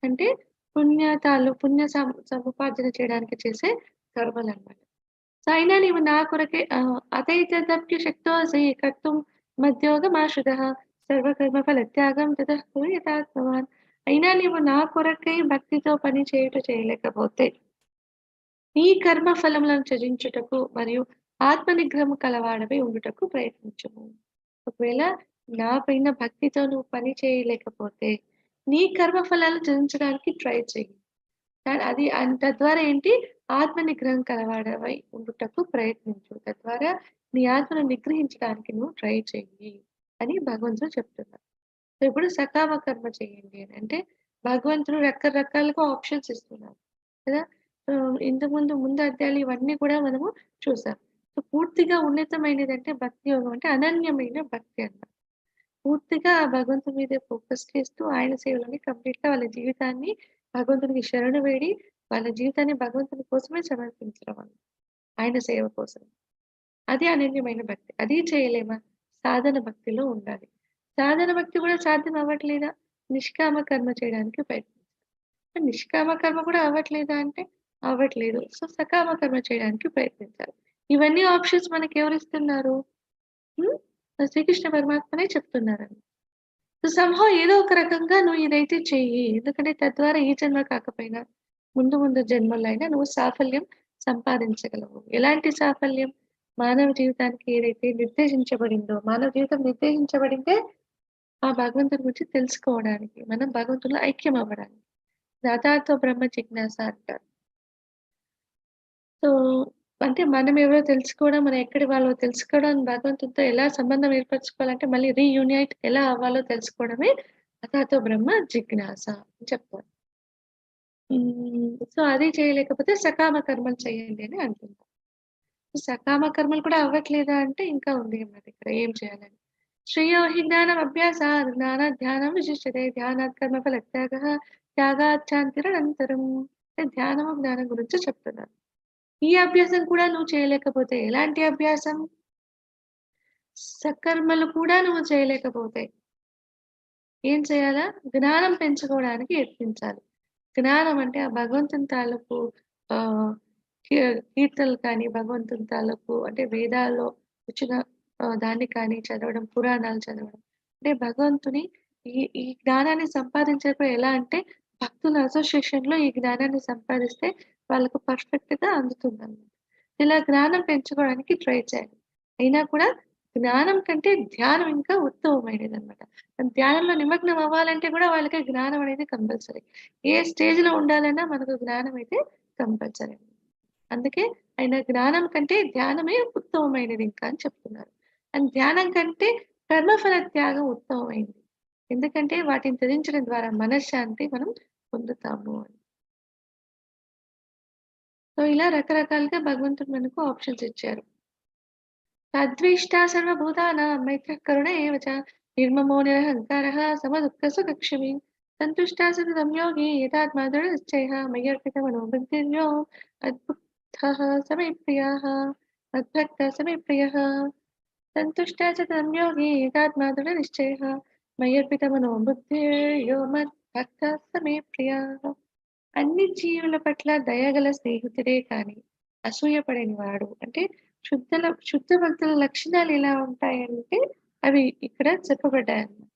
అంటే పుణ్య సముపార్జన చేయడానికి చేసే కర్మలనమాట. సో, అయినా నీవు నా కొరకే అతైతదప్య శక్తోసి కర్తుం మద్యోగమాశ్రితః సర్వకర్మ ఫలత్యాగం తతః కురు యథాత్మవాన్. అయినా నీవు నా కొరకై భక్తితో పని చేయలేకపోతే, నీ కర్మ ఫలములను త్యజించుటకు మరియు ఆత్మ నిగ్రహము కలవాడవై ఉండుటకు ప్రయత్నించుము. ఒకవేళ నా పైన భక్తితో నువ్వు పని చేయలేకపోతే, నీ కర్మ ఫలాలను త్యజించడానికి ట్రై చెయ్యి. తద్వారా ఏంటి? ఆత్మ నిగ్రహం కలవాడవై ఉండుటకు ప్రయత్నించు. తద్వారా నీ ఆత్మను నిగ్రహించడానికి నువ్వు ట్రై చెయ్యి అని భగవంతుడు చెప్తున్నారు. సో, ఇప్పుడు సకామ కర్మ చేయండి అని. అంటే భగవంతుడు రకరకాలుగా ఆప్షన్స్ ఇస్తున్నారు కదా! ముందు అధ్యాయాలు ఇవన్నీ కూడా మనము చూసాం. సో, పూర్తిగా ఉన్నతమైనదంటే భక్తి యోగం అంటే అనన్యమైన భక్తి అన్నమాట. పూర్తిగా ఆ భగవంతుని మీదే ఫోకస్ చేస్తూ ఆయన సేవలోనే కంప్లీట్‌గా వాళ్ళ జీవితాన్ని భగవంతునికి శరణు వేడి, వాళ్ళ జీవితాన్ని భగవంతుని కోసమే సమర్పించడం అన్నమాట. ఆయన సేవ కోసం. అది అనన్యమైన భక్తి. అది చేయలేమా? సాధన భక్తిలో ఉండాలి. సాధన భక్తి కూడా సాధ్యం అవ్వట్లేదా? నిష్కామ కర్మ చేయడానికి ప్రయత్నించాలి. నిష్కామ కర్మ కూడా అవ్వట్లేదా అంటే అవ్వట్లేదు. సో, సకామ కర్మ చేయడానికి ప్రయత్నించాలి. ఇవన్నీ ఆప్షన్స్ మనకెవరిస్తున్నారు? హ్మ్. శ్రీకృష్ణ పరమాత్మనే చెప్తున్నారండి. సో, సంహౌ ఏదో ఒక రకంగా నువ్వు ఇదైతే చెయ్యి. ఎందుకంటే తద్వారా ఈ జన్మ కాకపోయినా ముందు ముందు జన్మల్లో అయినా నువ్వు సాఫల్యం సంపాదించగలవు. ఎలాంటి సాఫల్యం? మానవ జీవితానికి ఏదైతే నిర్దేశించబడిందో, మానవ జీవితం నిర్దేశించబడిందే ఆ భగవంతుని గురించి తెలుసుకోవడానికి. మనం భగవంతునిలో ఐక్యం అవ్వడానికి. దాదాతో బ్రహ్మ జిజ్ఞాస అంటారు. సో, అంటే మనమెవరో తెలుసుకోవడం, మనం ఎక్కడి వాళ్ళో తెలుసుకోవడం, భగవంతునితో ఎలా సంబంధం ఏర్పరచుకోవాలంటే మళ్ళీ రీయూనైట్ ఎలా అవ్వాలో తెలుసుకోవడమే అథాతో బ్రహ్మ జిజ్ఞాస అని చెప్తారు. సో, అది చేయలేకపోతే సకామ కర్మలు చేయండి అని అంటున్నారు. సకామ కర్మలు కూడా అవ్వట్లేదా అంటే ఇంకా ఉంది అన్నమాట ఇక్కడ ఏం చేయాలని. శ్రేయో హి జ్ఞానం అభ్యాసాత్ జ్ఞానాత్ ధ్యానం విశిష్యతే ధ్యానాత్ కర్మ ఫలత్యాగః త్యాగాత్ శాంతిరనంతరం. అంటే ధ్యానము, జ్ఞానం గురించి చెప్తున్నారు. ఈ అభ్యాసం కూడా నువ్వు చేయలేకపోతే ఎలాంటి అభ్యాసం? సత్కర్మలు కూడా నువ్వు చేయలేకపోతే ఏం చేయాలా? జ్ఞానం పెంచుకోవడానికి యత్నించాలి. జ్ఞానం అంటే ఆ భగవంతుని తాలూకు ఆహ్, కీ కీర్తనలు కానీ, భగవంతుని తాలూకు అంటే వేదాల్లో వచ్చిన దాన్ని కానీ చదవడం, పురాణాలు చదవడం. అంటే భగవంతుని ఈ జ్ఞానాన్ని సంపాదించేప్పుడు ఎలా అంటే భక్తుల అసోసియేషన్‌లో ఈ జ్ఞానాన్ని సంపాదిస్తే వాళ్ళకు పర్ఫెక్ట్‌గా అందుతుందన్నమాట. ఇలా జ్ఞానం పెంచుకోవడానికి ట్రై చేయాలి. అయినా కూడా జ్ఞానం కంటే ధ్యానం ఇంకా ఉత్తమమైనదన్నమాట. ధ్యానంలో నిమగ్నం అవ్వాలంటే కూడా వాళ్ళకి జ్ఞానం అనేది కంపల్సరీ. ఏ స్టేజ్‌లో ఉండాలన్నా మనకు జ్ఞానం అయితే కంపల్సరీ. అందుకే ఆయన జ్ఞానం కంటే ధ్యానమే ఉత్తమమైనది ఇంకా అని చెప్తున్నారు. అండ్ ధ్యానం కంటే కర్మఫల త్యాగం ఉత్తమమైంది. ఎందుకంటే వాటిని త్యజించడం ద్వారా మనశ్శాంతి మనం పొందుతాము అని. సో, ఇలా రకరకాలుగా భగవంతుడు మనకు ఆప్షన్స్ ఇచ్చారు. తద్వేష్టా సర్వభూతానాం మైత్రః కరుణ ఏవ చ నిర్మమో నిరహంకారः సమదుఃఖసుఖక్షमी సంతుష్టः సతతం యోగి యథాత్మా దృఢనిశ్చయः మయ్యర్పితమనో బుద్ధిర్యో మద్బుద్ధः స మే ప్రియः మద్భక్తः స మే ప్రియः సంతుష్టः సతతం యోగి యథాత్మా దృఢనిశ్చయः మయ్యర్పితమనో బుద్ధిర్యో మద్భక్తः స మే ప్రియः. అన్ని జీవుల పట్ల దయగల స్నేహితుడే కానీ అసూయపడని వాడు. అంటే శుద్ధ భక్తుల లక్షణాలు ఎలా ఉంటాయంటే అవి ఇక్కడ చెప్పబడ్డాయన్నమాట.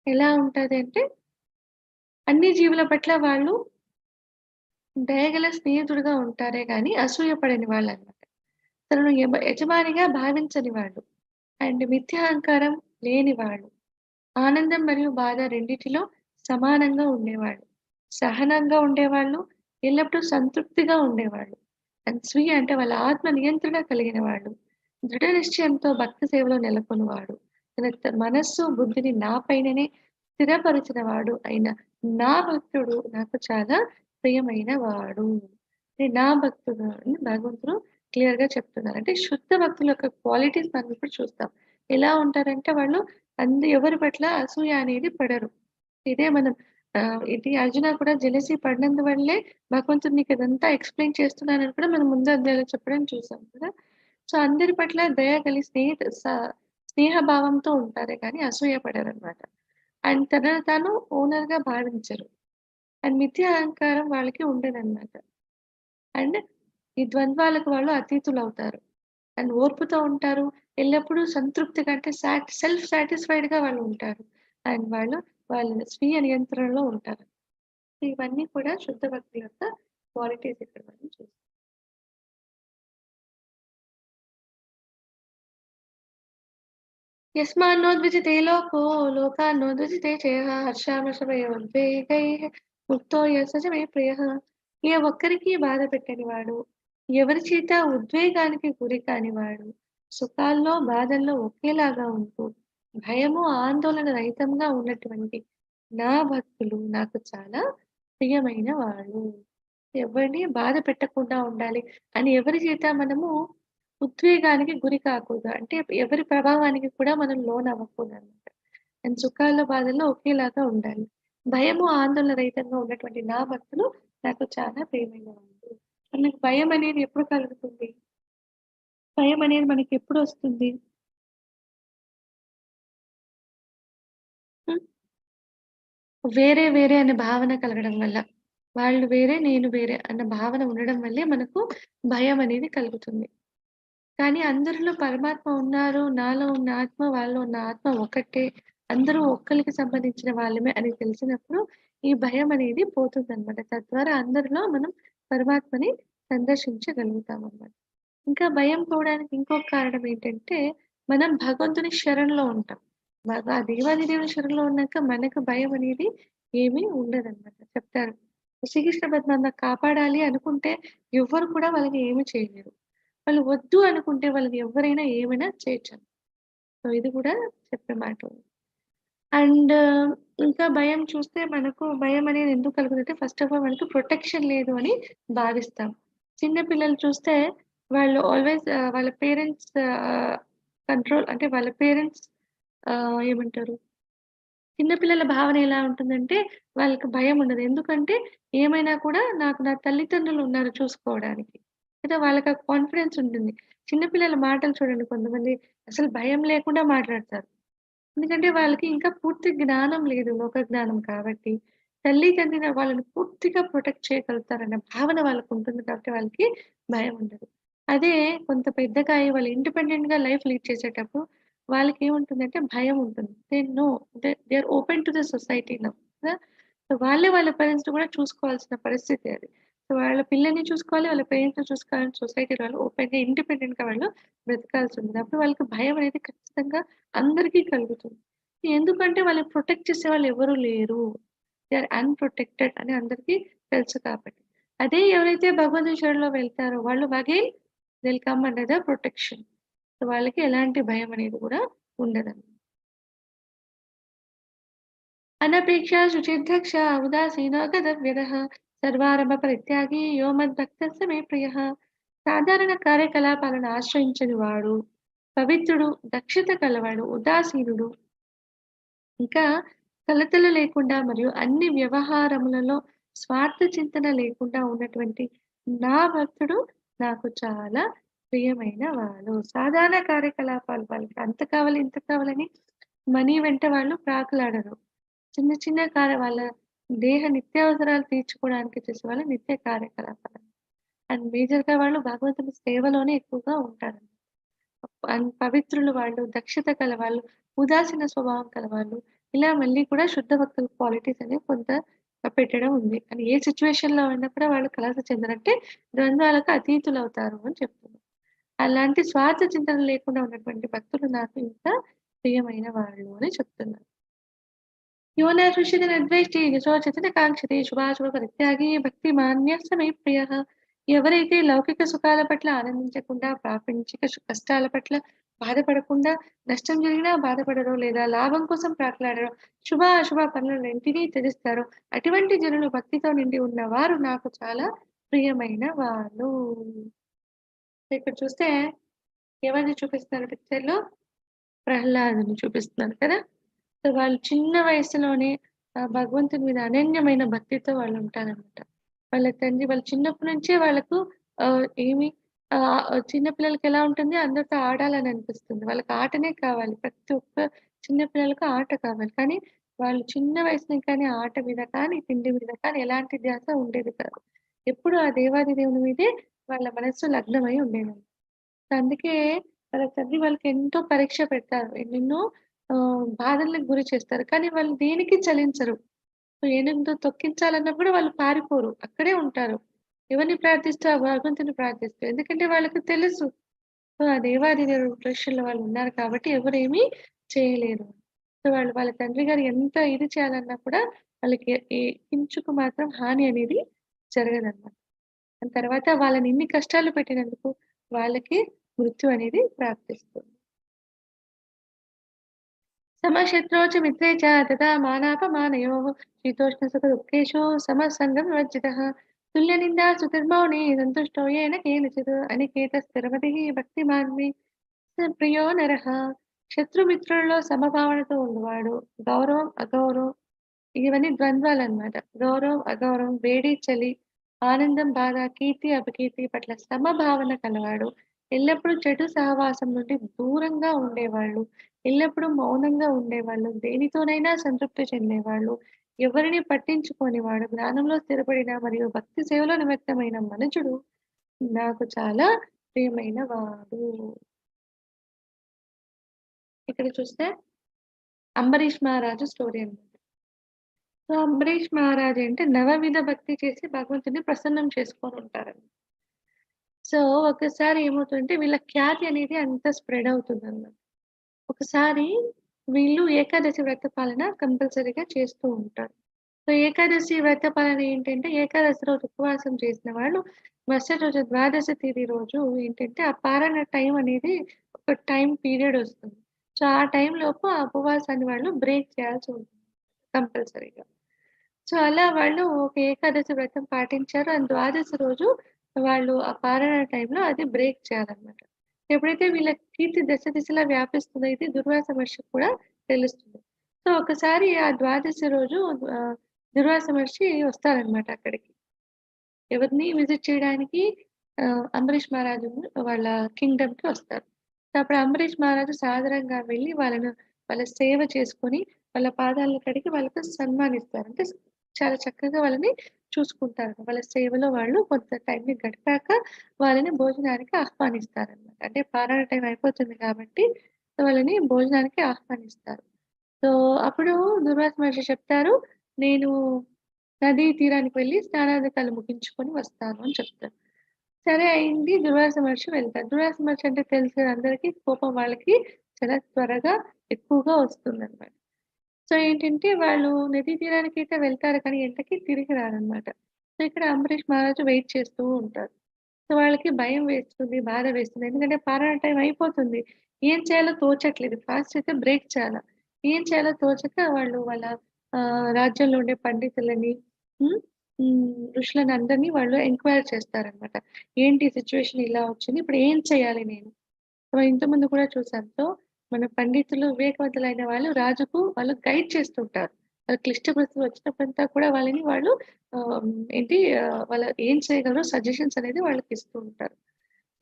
ఎలా ఉంటదంటే అన్ని జీవుల పట్ల వాళ్ళు దయగల స్నేహితుడుగా ఉంటారే గాని అసూయపడని వాళ్ళన్నమాట. తనను యజమానిగా భావించని వాడు. అండ్ మిథ్యాహంకారం లేనివాడు. ఆనందం మరియు బాధ రెండిటిలో సమానంగా ఉండేవాడు. సహనంగా ఉండేవాళ్ళు, ఎల్లప్పుడూ సంతృప్తిగా ఉండేవాళ్ళు. అండ్ స్వీయ అంటే వాళ్ళ ఆత్మ నియంత్రణ కలిగిన వాడు. దృఢ నిశ్చయంతో భక్తి సేవలో నెలకొనివాడు. తన మనస్సు, బుద్ధిని నా పైననే స్థిరపరిచిన వాడు అయిన నా భక్తుడు నాకు చాలా ప్రియమైన వాడు. అంటే నా భక్తుడు అని భగవంతుడు క్లియర్‌గా చెప్తున్నారు. అంటే శుద్ధ భక్తుల యొక్క క్వాలిటీస్ మనం ఇప్పుడు చూస్తాం. ఎలా ఉంటారంటే వాళ్ళు ఎవరి పట్ల అసూయ అనేది పడరు. ఇదే మనం ఇది అర్జున కూడా జెలసీ పడినందువల్లే భగవంతుడు నీకిదంతా ఎక్స్‌ప్లెయిన్ చేస్తున్నానని కూడా మనం ముందు అధ్యాయంలో చెప్పడం చూసాం కదా! సో, అందరి పట్ల దయ కలిగి స్నేహ భావంతో ఉంటారే కానీ అసూయ పడరనమాట. అండ్ తనను తాను ఓనర్‌గా భావించరు. అండ్ మిథ్యా అహంకారం వాళ్ళకి ఉండదనమాట. అండ్ ఈ ద్వంద్వాలకు వాళ్ళు అతీతులవుతారు. అండ్ ఓర్పుతో ఉంటారు. ఎల్లప్పుడూ సంతృప్తిగా అంటే సెల్ఫ్ సాటిస్ఫైడ్‌గా వాళ్ళు ఉంటారు. అండ్ వాళ్ళ స్వీయ నియంత్రణలో ఉంటారు. ఇవన్నీ కూడా శుద్ధ భక్తి యొక్క క్వాలిటీస్ ఇక్కడ మనం చూస్తాం. యస్మాన్నోద్విజితే లోకో లోకాన్నోద్విజితే చయః హర్షామర్షభయోద్వేగైః ముక్తో యస్య చ మే ప్రియః. ఏ ఒక్కరికి బాధ పెట్టని వాడు, ఎవరి చేత ఉద్వేగానికి గురి కానివాడు, సుఖాల్లో, బాధల్లో ఒకేలాగా ఉంటూ, భయము, ఆందోళన రహితంగా ఉన్నటువంటి నా భక్తులు నాకు చాలా ప్రియమైన వాళ్ళు. ఎవరిని బాధ పెట్టకుండా ఉండాలి అని ఎవరి చేత మనము ఉద్వేగానికి గురి కాకూడదు. అంటే ఎవరి ప్రభావానికి కూడా మనం లోనవ్వకూడదనమాట. అండ్ సుఖాల్లో, బాధల్లో ఒకేలాగా ఉండాలి. భయము, ఆందోళన రహితంగా ఉన్నటువంటి నా భక్తులు నాకు చాలా ప్రియమైన వాళ్ళు. మనకు భయమనేది ఎప్పుడు కలుగుతుంది? భయమనేది మనకెప్పుడొస్తుంది? హ్మ్. వేరే వేరే అనే భావన కలగడం వల్ల. వాళ్ళు వేరే, నేను వేరే అన్న భావన ఉండడం వల్లే మనకు భయమనేది కలుగుతుంది. కానీ అందరిలో పరమాత్మ ఉన్నారు. నాలో ఉన్న ఆత్మ, వాళ్ళలో ఉన్న ఆత్మ ఒకటే. అందరూ ఒక్కళ్ళకి సంబంధించిన వాళ్ళమే అని తెలిసినప్పుడు ఈ భయమనేది పోతుందనమాట. తద్వారా అందరిలో మనం పరమాత్మని సందర్శించగలుగుతామనమాట. ఇంకా భయం పోవడానికి ఇంకొక కారణం ఏంటంటే, మనం భగవంతుని శరణులో ఉంటాం. ఆ దేవాది దేవుని శరణులో ఉన్నాక మనకు భయమనేది ఏమీ ఉండదనమాట. చెప్తారు. శ్రీకృష్ణ పరమాత్మ కాపాడాలి అనుకుంటే ఎవ్వరు కూడా వాళ్ళని ఏమి చేయలేరు. వాళ్ళు వద్దు అనుకుంటే వాళ్ళని ఎవ్వరైనా ఏమైనా చేయొచ్చండి. సో, ఇది కూడా చెప్పే మాట. అండ్ ఇంకా భయం చూస్తే మనకు భయమనేది ఎందుకు కలుగుతదంటే ఫస్ట్ ఆఫ్ ఆల్ మనకు ప్రొటెక్షన్ లేదు అని భావిస్తాం. చిన్న పిల్లలు చూస్తే వాళ్ళు ఆల్‌వేస్ వాళ్ళ పేరెంట్స్ కంట్రోల్ అంటే వాళ్ళ పేరెంట్స్ ఏమంటారు? చిన్న పిల్లల భావన ఎలా ఉంటుందంటే వాళ్ళకి భయముండదు. ఎందుకంటే ఏమైనా కూడా నాకు నా తల్లిదండ్రులు ఉన్నారు చూసుకోవడానికి. లేదా వాళ్ళకి ఆ కాన్ఫిడెన్స్ ఉంటుంది. చిన్న పిల్లల మాటలు చూడండి కొంతమంది అసలు భయం లేకుండా మాట్లాడతారు. ఎందుకంటే వాళ్ళకి ఇంకా పూర్తి జ్ఞానం లేదు. లోక జ్ఞానం కాబట్టి. తల్లి, తండ్రిని వాళ్ళని పూర్తిగా ప్రొటెక్ట్ చేయగలుగుతారన్న భావన వాళ్ళకుంటుంది కాబట్టి వాళ్ళకి భయముండదు. అదే కొంత పెద్దగా అయ్యి వాళ్ళు ఇండిపెండెంట్‌గా లైఫ్ లీడ్ చేసేటప్పుడు వాళ్ళకేముంటుందంటే భయముంటుంది. They are open to the society now. కదా! సో, వాళ్ళే వాళ్ళ పేరెంట్స్‌ని కూడా చూసుకోవాల్సిన పరిస్థితి అది. సో, వాళ్ళ పిల్లల్ని చూసుకోవాలి, వాళ్ళ పేరెంట్స్‌ని చూసుకోవాలని సొసైటీలో వాళ్ళు ఓపెన్‌గా ఇండిపెండెంట్‌గా వాళ్ళు బ్రతకాల్సుంటది. అప్పుడు వాళ్ళకి భయం అనేది ఖచ్చితంగా అందరికీ కలుగుతుంది. ఎందుకంటే వాళ్ళని ప్రొటెక్ట్ చేసేవాళ్ళు ఎవరు లేరు. దే ఆర్ అన్‌ప్రొటెక్టెడ్ అని అందరికీ తెలుసు కాబట్టి. అదే ఎవరైతే భగవంతుని శరణులో వెళ్తారో వాళ్ళు again will come under the protection. So, వాళ్ళకి ఎలాంటి భయం అనేది కూడా ఉండదనమాట. అనపేక్ష శుచిర్దక్ష ఉదాసీనో గతవ్యదః సర్వారంభ పరిత్యాగి యో మద్భక్తః స మే ప్రియః. సాధారణ కార్యకలాపాలను ఆశ్రయించని వాడు, పవిత్రుడు, దక్షత కలవాడు, ఉదాసీనుడు, ఇంకా కలతలు లేకుండా మరియు అన్ని వ్యవహారములలో స్వార్థ చింతన లేకుండా ఉన్నటువంటి నా భక్తుడు నాకు చాలా ప్రియమైన వాడు. సాధారణ కార్యకలాపాలు వాళ్ళకి అంత కావాలి, ఇంత కావాలని మనీ వెంట వాళ్ళు ప్రాకులాడరు. చిన్న చిన్న వాళ్ళ దేహ నిత్యావసరాలు తీర్చుకోవడానికి చేసే వాళ్ళ నిత్య కార్యకలాపాలు. అండ్ మేజర్‌గా వాళ్ళు భగవంతుని సేవలోనే ఎక్కువగా ఉంటారు. అండ్ పవిత్రులు వాళ్ళు, దక్షత కలవాళ్ళు, ఉదాసీన స్వభావం కలవాళ్ళు, ఇలా మళ్ళీ కూడా శుద్ధ భక్తుల క్వాలిటీస్ అనేవి కొంత పెట్టడం ఉంది. అని ఏ సిట్యుయేషన్‌లో అయినా కూడా వాళ్ళు కలత చెందరంటే ద్వంద్వాలకు అతీతులవుతారు అని చెప్తున్నారు. అలాంటి స్వార్థ చింతన లేకుండా ఉన్నటువంటి భక్తులు నాకు ఇంకా ప్రియమైన వాళ్ళు అని చెప్తున్నారు. यो न हृष्यति न ద్వేష్టి న శోచతి న కాంక్షతి శుభాశుభ పరిత్యాగి భక్తిమాన్యః స మే ప్రియః. ఎవరైతే లౌకిక సుఖాల పట్ల ఆనందించకుండా, ప్రాపంచిక కష్టాల పట్ల బాధపడకుండా, నష్టం జరిగినా బాధపడరో లేదా లాభం కోసం ప్రాకులాడరో, శుభ, అశుభ పనులన్నింటినీ త్యజిస్తారో, అటువంటి జనులు భక్తితో నిండి ఉన్నవారు నాకు చాలా ప్రియమైన వాళ్ళు. ఇక్కడ చూస్తే ఎవరిని చూపిస్తున్నారు పిక్చర్‌లో? ప్రహ్లాదుని చూపిస్తున్నారు కదా! సో, వాళ్ళు చిన్న వయసులోనే భగవంతుని మీద అనన్యమైన భక్తితో వాళ్ళుంటారనమాట. వాళ్ళ తండ్రి వాళ్ళు చిన్నప్పటి నుంచే వాళ్ళకు ఏమి చిన్న పిల్లలకెలా ఉంటుంది అందరితో ఆడాలని అనిపిస్తుంది. వాళ్ళకి ఆటనే కావాలి. ప్రతి ఒక్క చిన్న పిల్లలకు ఆట కావాలి. కానీ వాళ్ళు చిన్న వయసు నుంగానే ఆట మీద కానీ, తిండి మీద కానీ ఎలాంటి ధ్యాస ఉండేది కాదు. ఎప్పుడు ఆ దేవాది దేవుని మీదే వాళ్ళ మనస్సు లగ్నమై ఉండేదనమాట. అందుకే వాళ్ళ తండ్రి వాళ్ళకెంతో పరీక్ష పెడతారు. ఎన్నెన్నో బాధలకు గురి చేస్తారు. కానీ వాళ్ళు దేనికి చలించరు. సో, ఏనుగుతో తొక్కించాలన్నా కూడా వాళ్ళు పారిపోరు. అక్కడే ఉంటారు. ఎవరిని ప్రార్థిస్తూ? ఆ భగవంతుని ప్రార్థిస్తూ. ఎందుకంటే వాళ్ళకి తెలుసు. సో, ఆ దేవాది దేవుడు పొజిషన్‌లో వాళ్ళు ఉన్నారు కాబట్టి ఎవరేమీ చేయలేరు. సో, వాళ్ళు వాళ్ళ తండ్రి గారు ఎంత ఇది చేయాలన్నా కూడా వాళ్ళకి ఏ కించుకు మాత్రం హాని అనేది జరగదనమాట. దాని తర్వాత వాళ్ళని ఇన్ని కష్టాలు పెట్టినందుకు వాళ్ళకి మృత్యు అనేది ప్రాప్తిస్తుంది. సమశత్రौ च मित्रे च तथा मानापमानयोः शीतोष्णसुखदुःखेषु समः सङ्गं विवर्जितः. తుల్యనిందా సుతిర్మౌని సంతుష్టో येन केनचित् అనికేతస్థిరమతిః భక్తిమాన్ మే ప్రియో నరః. శత్రుమిత్రుల్లో సమభావనతో ఉన్నవాడు. గౌరవం, అగౌరవం ఇవన్నీ ద్వంద్వాలనమాట. గౌరవం, అగౌరవం, వేడి, చలి, ఆనందం, బాధ, కీర్తి, అపకీర్తి పట్ల సమభావన కలవాడు. ఎల్లప్పుడూ చెడు సహవాసం నుండి దూరంగా ఉండేవాళ్ళు. ఎల్లప్పుడూ మౌనంగా ఉండేవాళ్ళు. దేనితోనైనా సంతృప్తి చెందేవాళ్ళు. ఎవరిని పట్టించుకోనివాడు. జ్ఞానంలో స్థిరపడిన మరియు భక్తి సేవలో నిమగ్నమైన మనుజుడు నాకు చాలా ప్రియమైన వాడు. ఇక్కడ చూస్తే అంబరీష్ మహారాజు స్టోరీ అన్నమాట. సో, అంబరీష్ మహారాజు అంటే నవవిధ భక్తి చేసి భగవంతుడిని ప్రసన్నం చేసుకొని ఉంటారండి. సో, ఒకసారి ఏమవుతుందంటే వీళ్ళ ఖ్యాతి అనేది అంత స్ప్రెడ్ అవుతుందన్నమాట. ఒకసారి వీళ్ళు ఏకాదశి వ్రత పాలన కంపల్సరీగా చేస్తూ ఉంటారు. సో, ఏకాదశి వ్రత పాలన ఏంటంటే ఏకాదశి రోజు ఉపవాసం చేసిన వాళ్ళు మరుసటి రోజు ద్వాదశి తిథి రోజు ఏంటంటే ఆ పారణ టైం అనేది ఒక టైం పీరియడ్ వస్తుంది. సో, ఆ టైంలోపు ఆ ఉపవాసాన్ని వాళ్ళు బ్రేక్ చేయాల్సి ఉంటుంది కంపల్సరీగా. సో, అలా వాళ్ళు ఒక ఏకాదశి వ్రతం పాటించారు. అండ్ ద్వాదశి రోజు వాళ్ళు ఆ పారాయణ టైంలో అది బ్రేక్ చేయాలన్నమాట. ఎప్పుడైతే వీళ్ళ కీర్తి దశ దిశలా వ్యాపిస్తుందో ఇది దుర్వాస మహర్షికి కూడా తెలుస్తుంది. సో, ఒకసారి ఆ ద్వాదశి రోజు దుర్వాస మహర్షి వస్తారన్నమాట అక్కడికి. ఎవరిని విజిట్ చేయడానికి అంబరీష్ మహారాజు వాళ్ళ కింగ్‌డమ్‌కి వస్తారు. సో, అప్పుడు అంబరీష్ మహారాజు సాదరంగా వెళ్లి వాళ్ళ సేవ చేసుకొని, వాళ్ళ పాదాలను కడిగి వాళ్ళకి సన్మానిస్తారు. అంటే చాలా చక్కగా వాళ్ళని చూసుకుంటారు. వాళ్ళ సేవలో వాళ్ళు కొంత టైంని గడిపాక వాళ్ళని భోజనానికి ఆహ్వానిస్తారనమాట. అంటే పారాయణ టైం అయిపోతుంది కాబట్టి వాళ్ళని భోజనానికి ఆహ్వానిస్తారు. సో, అప్పుడు దుర్వాస మహర్షి చెప్తారు, "నేను నదీ తీరానికి వెళ్లి స్నానాధికాలు ముగించుకొని వస్తాను" అని చెప్తారు. సరే అయింది. దుర్వాస మహర్షి వెళ్తారు. దుర్వాస మహర్షి అంటే తెలుసు కదా అందరికి కోపం వాళ్ళకి చాలా త్వరగా ఎక్కువగా వస్తుందన్నమాట. సో, ఏంటంటే వాళ్ళు నదీ తీరానికైతే వెళ్తారు కానీ ఎంతకి తిరిగి రారన్నమాట. సో, ఇక్కడ అంబరీష్ మహారాజు వెయిట్ చేస్తూ ఉంటారు. సో, వాళ్ళకి భయం వేస్తుంది, బాధ వేస్తుంది. ఎందుకంటే పారాయణ టైం అయిపోతుంది. ఏం చేయాలో తోచట్లేదు. ఫాస్ట్ అయితే బ్రేక్ చేయాల. ఏం చేయాలో తోచక వాళ్ళు వాళ్ళ రాజ్యంలో ఉండే పండితులని, హ్మ్, ఋషులని అందరిని వాళ్ళు ఎంక్వైరీ చేస్తారనమాట. ఏంటి సిట్యుయేషన్ ఇలా వచ్చింది. ఇప్పుడు ఏం చేయాలి నేను? మనం ఇంతకుముందు కూడా చూసాం. సో, మన పండితులు, వివేకవంతులైన వాళ్ళు రాజుకు వాళ్ళు గైడ్ చేస్తుంటారు. క్లిష్ట పరిస్థితులు వచ్చినప్పుడంతా కూడా వాళ్ళని వాళ్ళు ఆహ్, ఏంటి వాళ్ళు ఏం చేయగలరో సజెషన్స్ అనేది వాళ్ళకిస్తూ ఉంటారు.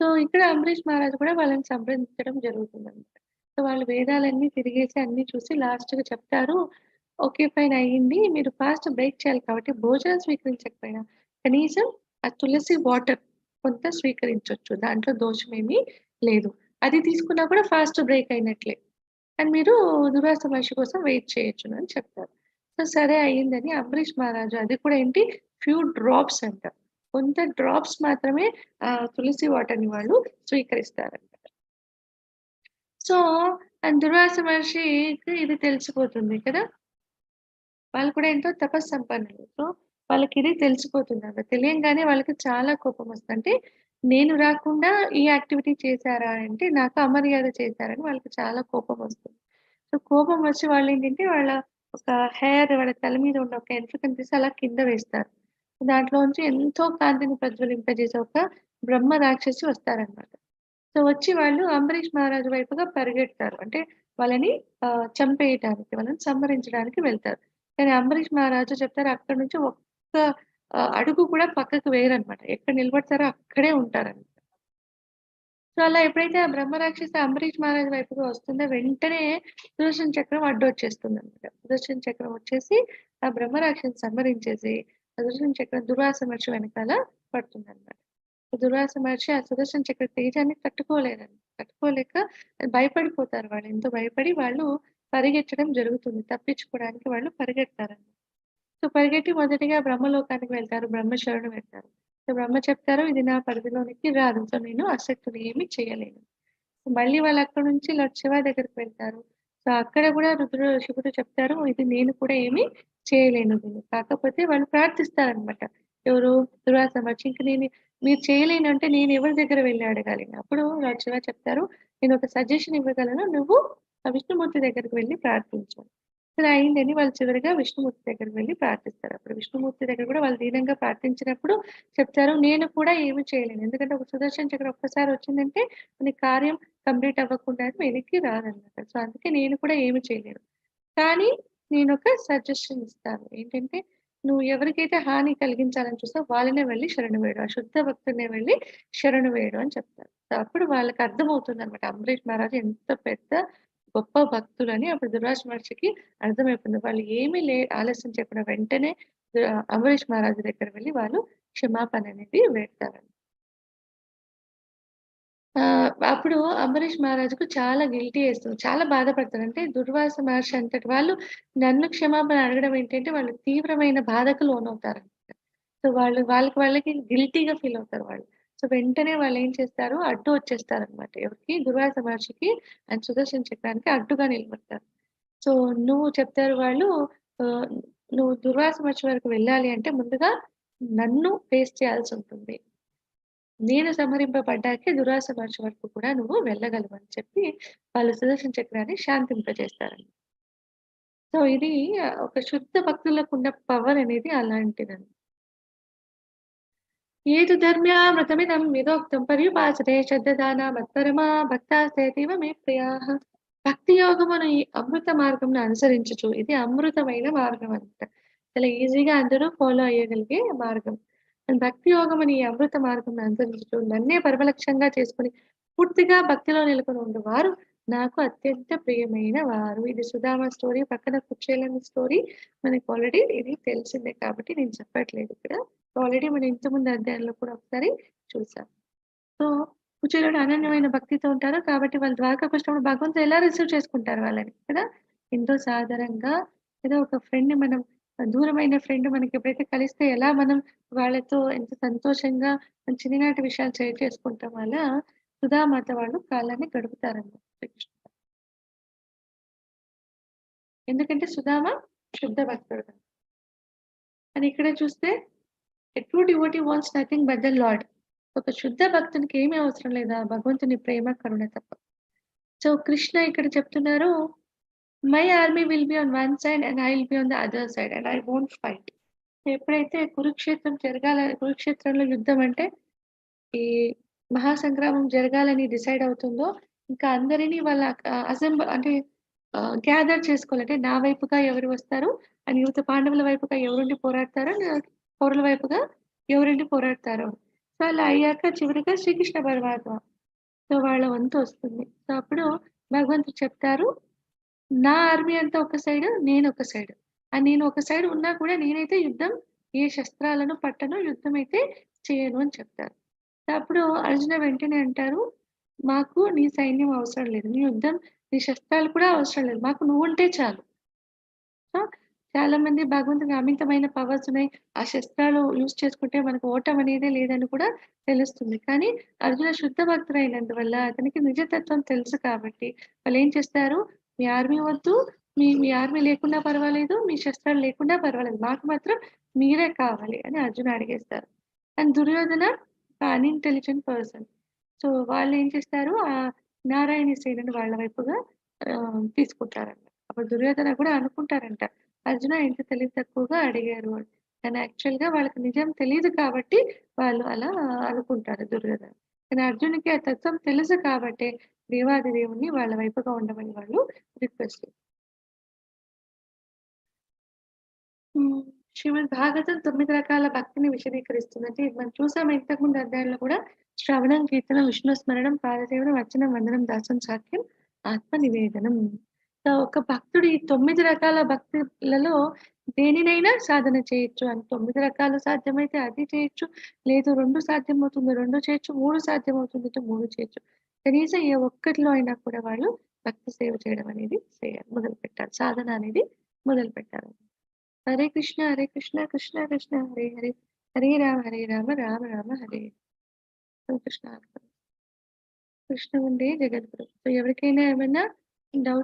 సో, ఇక్కడ అంబరీష్ మహారాజు కూడా వాళ్ళని సంప్రదించడం జరుగుతుందనమాట. సో, వాళ్ళు వేదాలన్నీ తిరిగేసి అన్నీ చూసి లాస్ట్‌కి చెప్తారు. ఓకే. ఫైన్ అయింది. మీరు ఫాస్ట్ బ్రేక్ చేయాలి కాబట్టి భోజనం స్వీకరించకపోయినా కనీసం ఆ తులసి వాటర్ కొంత స్వీకరించొచ్చు. దాంట్లో దోషమేమీ లేదు. అది తీసుకున్నా కూడా ఫాస్ట్ బ్రేక్ అయినట్లే. అండ్ మీరు దుర్వాస మహర్షి కోసం వెయిట్ చేయొచ్చును అని చెప్తారు. సో, సరే అయిందని అంబరీష్ మహారాజు అది కూడా ఏంటి ఫ్యూ డ్రాప్స్ అంట. కొంత డ్రాప్స్ మాత్రమే తులసి వాటర్‌ని వాళ్ళు స్వీకరిస్తారనమాట. సో, అండ్ దుర్వాస మహర్షికి ఇది తెలిసిపోతుంది కదా! వాళ్ళు కూడా ఎంతో తపస్సంపన్నులు. సో, వాళ్ళకిది తెలిసిపోతుందన్నమాట. తెలియంగానే వాళ్ళకి చాలా కోపమొస్తది. అంటే నేను రాకుండా ఈ యాక్టివిటీ చేశారా అంటే, నాకు అమర్యాద చేశారని వాళ్ళకి చాలా కోపమొస్తుంది. సో, కోపం వచ్చి వాళ్ళేంటంటే, వాళ్ళ ఒక వాళ్ళ తల మీద ఉన్న ఒక ఎంట్రుకని తీసి అలా కింద వేస్తారు. దాంట్లోంచి ఎంతో కాంతిని ప్రజ్వలింపజేసే ఒక బ్రహ్మ రాక్షసి వస్తారనమాట. సో, వచ్చి వాళ్ళు అంబరీష్ మహారాజు వైపుగా పరిగెడతారు. అంటే వాళ్ళని చంపేయటానికి, వాళ్ళని సంహరించడానికి వెళ్తారు. కానీ అంబరీష్ మహారాజు చెప్తారు అక్కడి నుంచి ఒక్క అడుగు కూడా పక్కకు వేయరనమాట. ఎక్కడ నిలబడతారో అక్కడే ఉంటారనమాట. సో, అలా ఎప్పుడైతే ఆ బ్రహ్మరాక్షసి అంబరీష్ మహారాజు వైపుగా వస్తుందో వెంటనే సుదర్శన చక్రం అడ్డొచ్చేస్తుందనమాట. సుదర్శన చక్రం వచ్చేసి ఆ బ్రహ్మరాక్షసిని సంహరించేసి, ఆ సుదర్శన చక్రం దుర్వాస మహర్షి వెనకాల పడుతుందనమాట. దుర్వాస మహర్షి ఆ సుదర్శన చక్ర తేజాన్ని తట్టుకోలేక భయపడిపోతారు వాళ్ళు. ఎంతో భయపడి వాళ్ళు పరిగెత్తడం జరుగుతుంది. తప్పించుకోవడానికి వాళ్ళు పరిగెడతారనమాట. సో, పరిగెట్టి మొదటిగా బ్రహ్మలోకానికి వెళ్తారు. బ్రహ్మ శరణు వెళ్తారు. సో, బ్రహ్మ చెప్తారు, "ఇది నా పరిధిలోనికి రాదు. సో, నేను అశక్తుని ఏమి చేయలేను." మళ్ళీ వాళ్ళక్కడి నుంచి శివ దగ్గరికి వెళ్తారు. సో, అక్కడ కూడా శివుడు చెప్తారు, "ఇది నేను కూడా ఏమి చేయలేను దీన్ని." కాకపోతే వాళ్ళు ప్రార్థిస్తారనమాట. ఎవరు? దుర్వాస మహర్షి. ఇంక మీరు చేయలేనంటే నేను ఎవరి దగ్గర వెళ్లి అడగాలి? అప్పుడు లార్డ్ శివ చెప్తారు, "నేనొక సజెషన్ ఇవ్వగలను. నువ్వు విష్ణుమూర్తి దగ్గరికి వెళ్లి ప్రార్థించు." సరే అయిందని వాళ్ళు చివరిగా విష్ణుమూర్తి దగ్గరికి వెళ్లి ప్రార్థిస్తారు. అప్పుడు విష్ణుమూర్తి దగ్గర కూడా వాళ్ళు దీనంగా ప్రార్థించినప్పుడు చెప్తారు, "నేను కూడా ఏమి చేయలేను. ఎందుకంటే ఒక సుదర్శన చక్రం ఒక్కసారి వచ్చిందంటే నీ కార్యం కంప్లీట్ అవ్వకుండా అది వెనక్కి రాదనమాట. సో, అందుకే నేను కూడా ఏమి చేయలేను. కానీ నేనొక సజెషన్ ఇస్తాను. ఏంటంటే, నువ్వు ఎవరికైతే హాని కలిగించాలని చూస్తావో వాళ్ళనే వెళ్లి శరణు వేడు. ఆ శుద్ధ భక్తుడినే వెళ్లి శరణు వేడు" అని చెప్తారు. సో, అప్పుడు వాళ్ళకి అర్థమవుతుందనమాట. అంబరీష్ మహారాజు ఎంత పెద్ద గొప్ప భక్తులని అప్పుడు దుర్వాస మహర్షికి అర్థమైపోయింది. వాళ్ళు ఏమీ ఆలస్యం చేయకుండా వెంటనే అంబరీష్ మహారాజు దగ్గర వెళ్లి వాళ్ళు క్షమాపణ అనేది వేడతారు. అప్పుడు అంబరీష్ మహారాజుకు చాలా గిల్టీ యేస్తుంది. చాలా బాధపడతారు. అంటే దుర్వాస మహర్షి అంతటి వాళ్ళు నన్ను క్షమాపణ అడగడం ఏంటంటే, వాళ్ళు తీవ్రమైన బాధకు లోనవుతారనమాట. సో, వాళ్ళకి గిల్టీ‌గా ఫీల్ అవుతారు వాళ్ళు. సో, వెంటనే వాళ్ళేం చేస్తారు, అడ్డు వచ్చేస్తారనమాట. ఎవరికి? దుర్వాస మహర్షికి అండ్ సుదర్శన చక్రానికి అడ్డుగా నిలబడతారు. సో, నువ్వు చెప్తారు వాళ్ళు ఆహ్, నువ్వు దుర్వాస మహర్షి వరకు వెళ్ళాలి అంటే ముందుగా నన్ను ఫేస్ చేయాల్సుంటుంది. నేను సంహరింపబడ్డాకే దుర్వాస మహర్షి వరకు కూడా నువ్వు వెళ్ళగలవని చెప్పి వాళ్ళు సుదర్శన చక్రాన్ని శాంతింపజేస్తారండి. సో, ఇది ఒక శుద్ధ భక్తులకున్న పవర్ అనేది అలాంటిదండి. ఏతు ధర్మ్యామృతమిదం యథోక్తం పర్యుపాసతే శ్రద్ధదానా మత్పరమా భక్తాస్తేతివ మే ప్రియాః. భక్తి యోగమును ఈ అమృత మార్గమును అనుసరించుచు. ఇది అమృతమైన మార్గం అన్నమాట. చాలా ఈజీగా అందరూ ఫాలో అయ్యగలిగే మార్గం. భక్తి యోగముని ఈ అమృత మార్గమును అనుసరించుచు నన్నే పరమలక్ష్యంగా చేసుకొని పూర్తిగా భక్తిలో నెలకొని ఉండువారు నాకు అత్యంత ప్రియమైన వారు. ఇది సుధామ స్టోరీ, పక్కన కుచేలని స్టోరీ మనకు ఆల్రెడీ ఇది తెలిసిందే కాబట్టి నేను చెప్పట్లేదు ఇక్కడ. ఆల్రెడీ మనం ఇంతకుముందు అధ్యాయంలో కూడా ఒకసారి చూసాం. సో, కుచేలుడు అనన్యమైన భక్తితో ఉంటారు. కాబట్టి వాళ్ళు ద్వారకాకొచ్చినప్పుడు భగవంతుడు ఎలా రిసీవ్ చేసుకుంటారు వాళ్ళని కదా! ఎంతో సాదరంగా ఏదో ఒక ఫ్రెండ్‌ని మనం దూరమైన ఫ్రెండ్ మనకెప్పుడైతే కలిస్తే ఎలా మనం వాళ్ళతో ఎంత సంతోషంగా మన చిన్ననాటి విషయాలు షేర్ చేసుకుంటామో అలా సుధామాత వాళ్ళు కాలాన్ని గడుపుతారన్నమాట శ్రీకృష్ణుడు. ఎందుకంటే సుధామ శుద్ధ భక్తుడు. అని ఇక్కడ చూస్తే a true devotee wants nothing but the lord. ఒక శుద్ధ భక్తునికి ఏమీ అవసరం లేదా భగవంతుని ప్రేమ, కరుణ తప్ప. సో, కృష్ణ ఇక్కడ చెప్తున్నారు, my army will be on one side and I will be on the other side and I won't fight. ఎప్పుడైతే కురుక్షేత్రంలో యుద్ధం అంటే ఈ మహాసంగ్రామం జరగాలని డిసైడ్ అవుతుందో, ఇంకా అందరిని వాళ్ళ అంటే గ్యాదర్ చేసుకోవాలి. అంటే నా వైపుగా ఎవరు వస్తారు, అండ్ యువత పాండవుల వైపుగా ఎవరుండి పోరాడతారో, కౌరవుల వైపుగా ఎవరుండి పోరాడతారో. సో, అలా అయ్యాక చివరిగా శ్రీకృష్ణ పరమాత్మ. సో, వాళ్ళ వంతు వస్తుంది. సో, అప్పుడు భగవంతుడు చెప్తారు, నా ఆర్మీ అంతా ఒక సైడు, నేనొక సైడు. నేను ఒక సైడ్ ఉన్నా కూడా నేనైతే యుద్ధం ఏ శస్త్రాలను పట్టను, యుద్ధమైతే చేయను అని చెప్తారు. అప్పుడు అర్జున వెంటనే అంటారు, "మాకు నీ సైన్యం అవసరం లేదు. నీ యుద్ధం, నీ శస్త్రాలు కూడా అవసరం లేదు. మాకు నువ్వుంటే చాలు." సో, చాలామంది భగవంతునికి అమితమైన పవర్స్ ఉన్నాయి. ఆ శస్త్రాలు యూజ్ చేసుకుంటే మనకు ఓటమనేదే లేదని కూడా తెలుస్తుంది. కానీ అర్జున శుద్ధ భక్తుడైనందువల్ల అతనికి నిజతత్వం తెలుసు కాబట్టి వాళ్ళేం చేస్తారు, "మీ ఆర్మీ వద్దు. మీ ఆర్మీ లేకున్నా పర్వాలేదు. మీ శస్త్రాలు లేకున్నా పర్వాలేదు. మాకు మాత్రం మీరే కావాలి" అని అర్జున అడిగేస్తారు. అండ్ దుర్యోధన ఒక అన్‌ఇంటెలిజెంట్ పర్సన్. సో, వాళ్ళేం చేస్తారు, నారాయణి సేనని వాళ్ళ వైపుగా తీసుకుంటారన్నమాట. అప్పుడు దుర్యోధన కూడా అనుకుంటారంట, అర్జున ఇంత తెలివి తక్కువగా అడిగారు అని. కానీ యాక్చువల్‌గా వాళ్ళకి నిజం తెలీదు కాబట్టి వాళ్ళు అలా అనుకుంటారు దుర్యోధన. కానీ అర్జున్‌కి ఆ తత్వం తెలుసు కాబట్టే దేవాది దేవుడిని వాళ్ళ వైపుగా ఉండమని వాళ్ళు రిక్వెస్ట్ హ్మ్. శ్రీమద్ భాగవతం 9 రకాల భక్తిని విశదీకరిస్తుంది. అంటే ఇది మనం చూసాం ఇంతకుముందు అధ్యాయంలో కూడా శ్రవణం, కీర్తనం, విష్ణు స్మరణం, పాదసేవనం, అర్చనం, వందనం, దాసం, సాఖ్యం, ఆత్మ నివేదనం. సో, ఒక భక్తుడు ఈ 9 రకాల భక్తులలో దేనినైనా సాధన చేయొచ్చు. అని 9 రకాలు సాధ్యమైతే అది చేయొచ్చు. లేదు 2 సాధ్యమవుతుంది 2 చేయొచ్చు. 3 సాధ్యమవుతుందంటే 3 చేయొచ్చు. కనీసం ఏ ఒక్కటిలో అయినా కూడా వాళ్ళు భక్తి సేవ చేయడం అనేది మొదలుపెట్టాలి. సాధన అనేది మొదలుపెట్టాలి. హరే కృష్ణ, కృష్ణ కృష్ణ హరే హరే, హరే రామ, రామ రామ హరే. కృష్ణ కృష్ణ ఉండే జగద్గురు. సో, ఎవరికైనా ఏమైనా డౌట్స్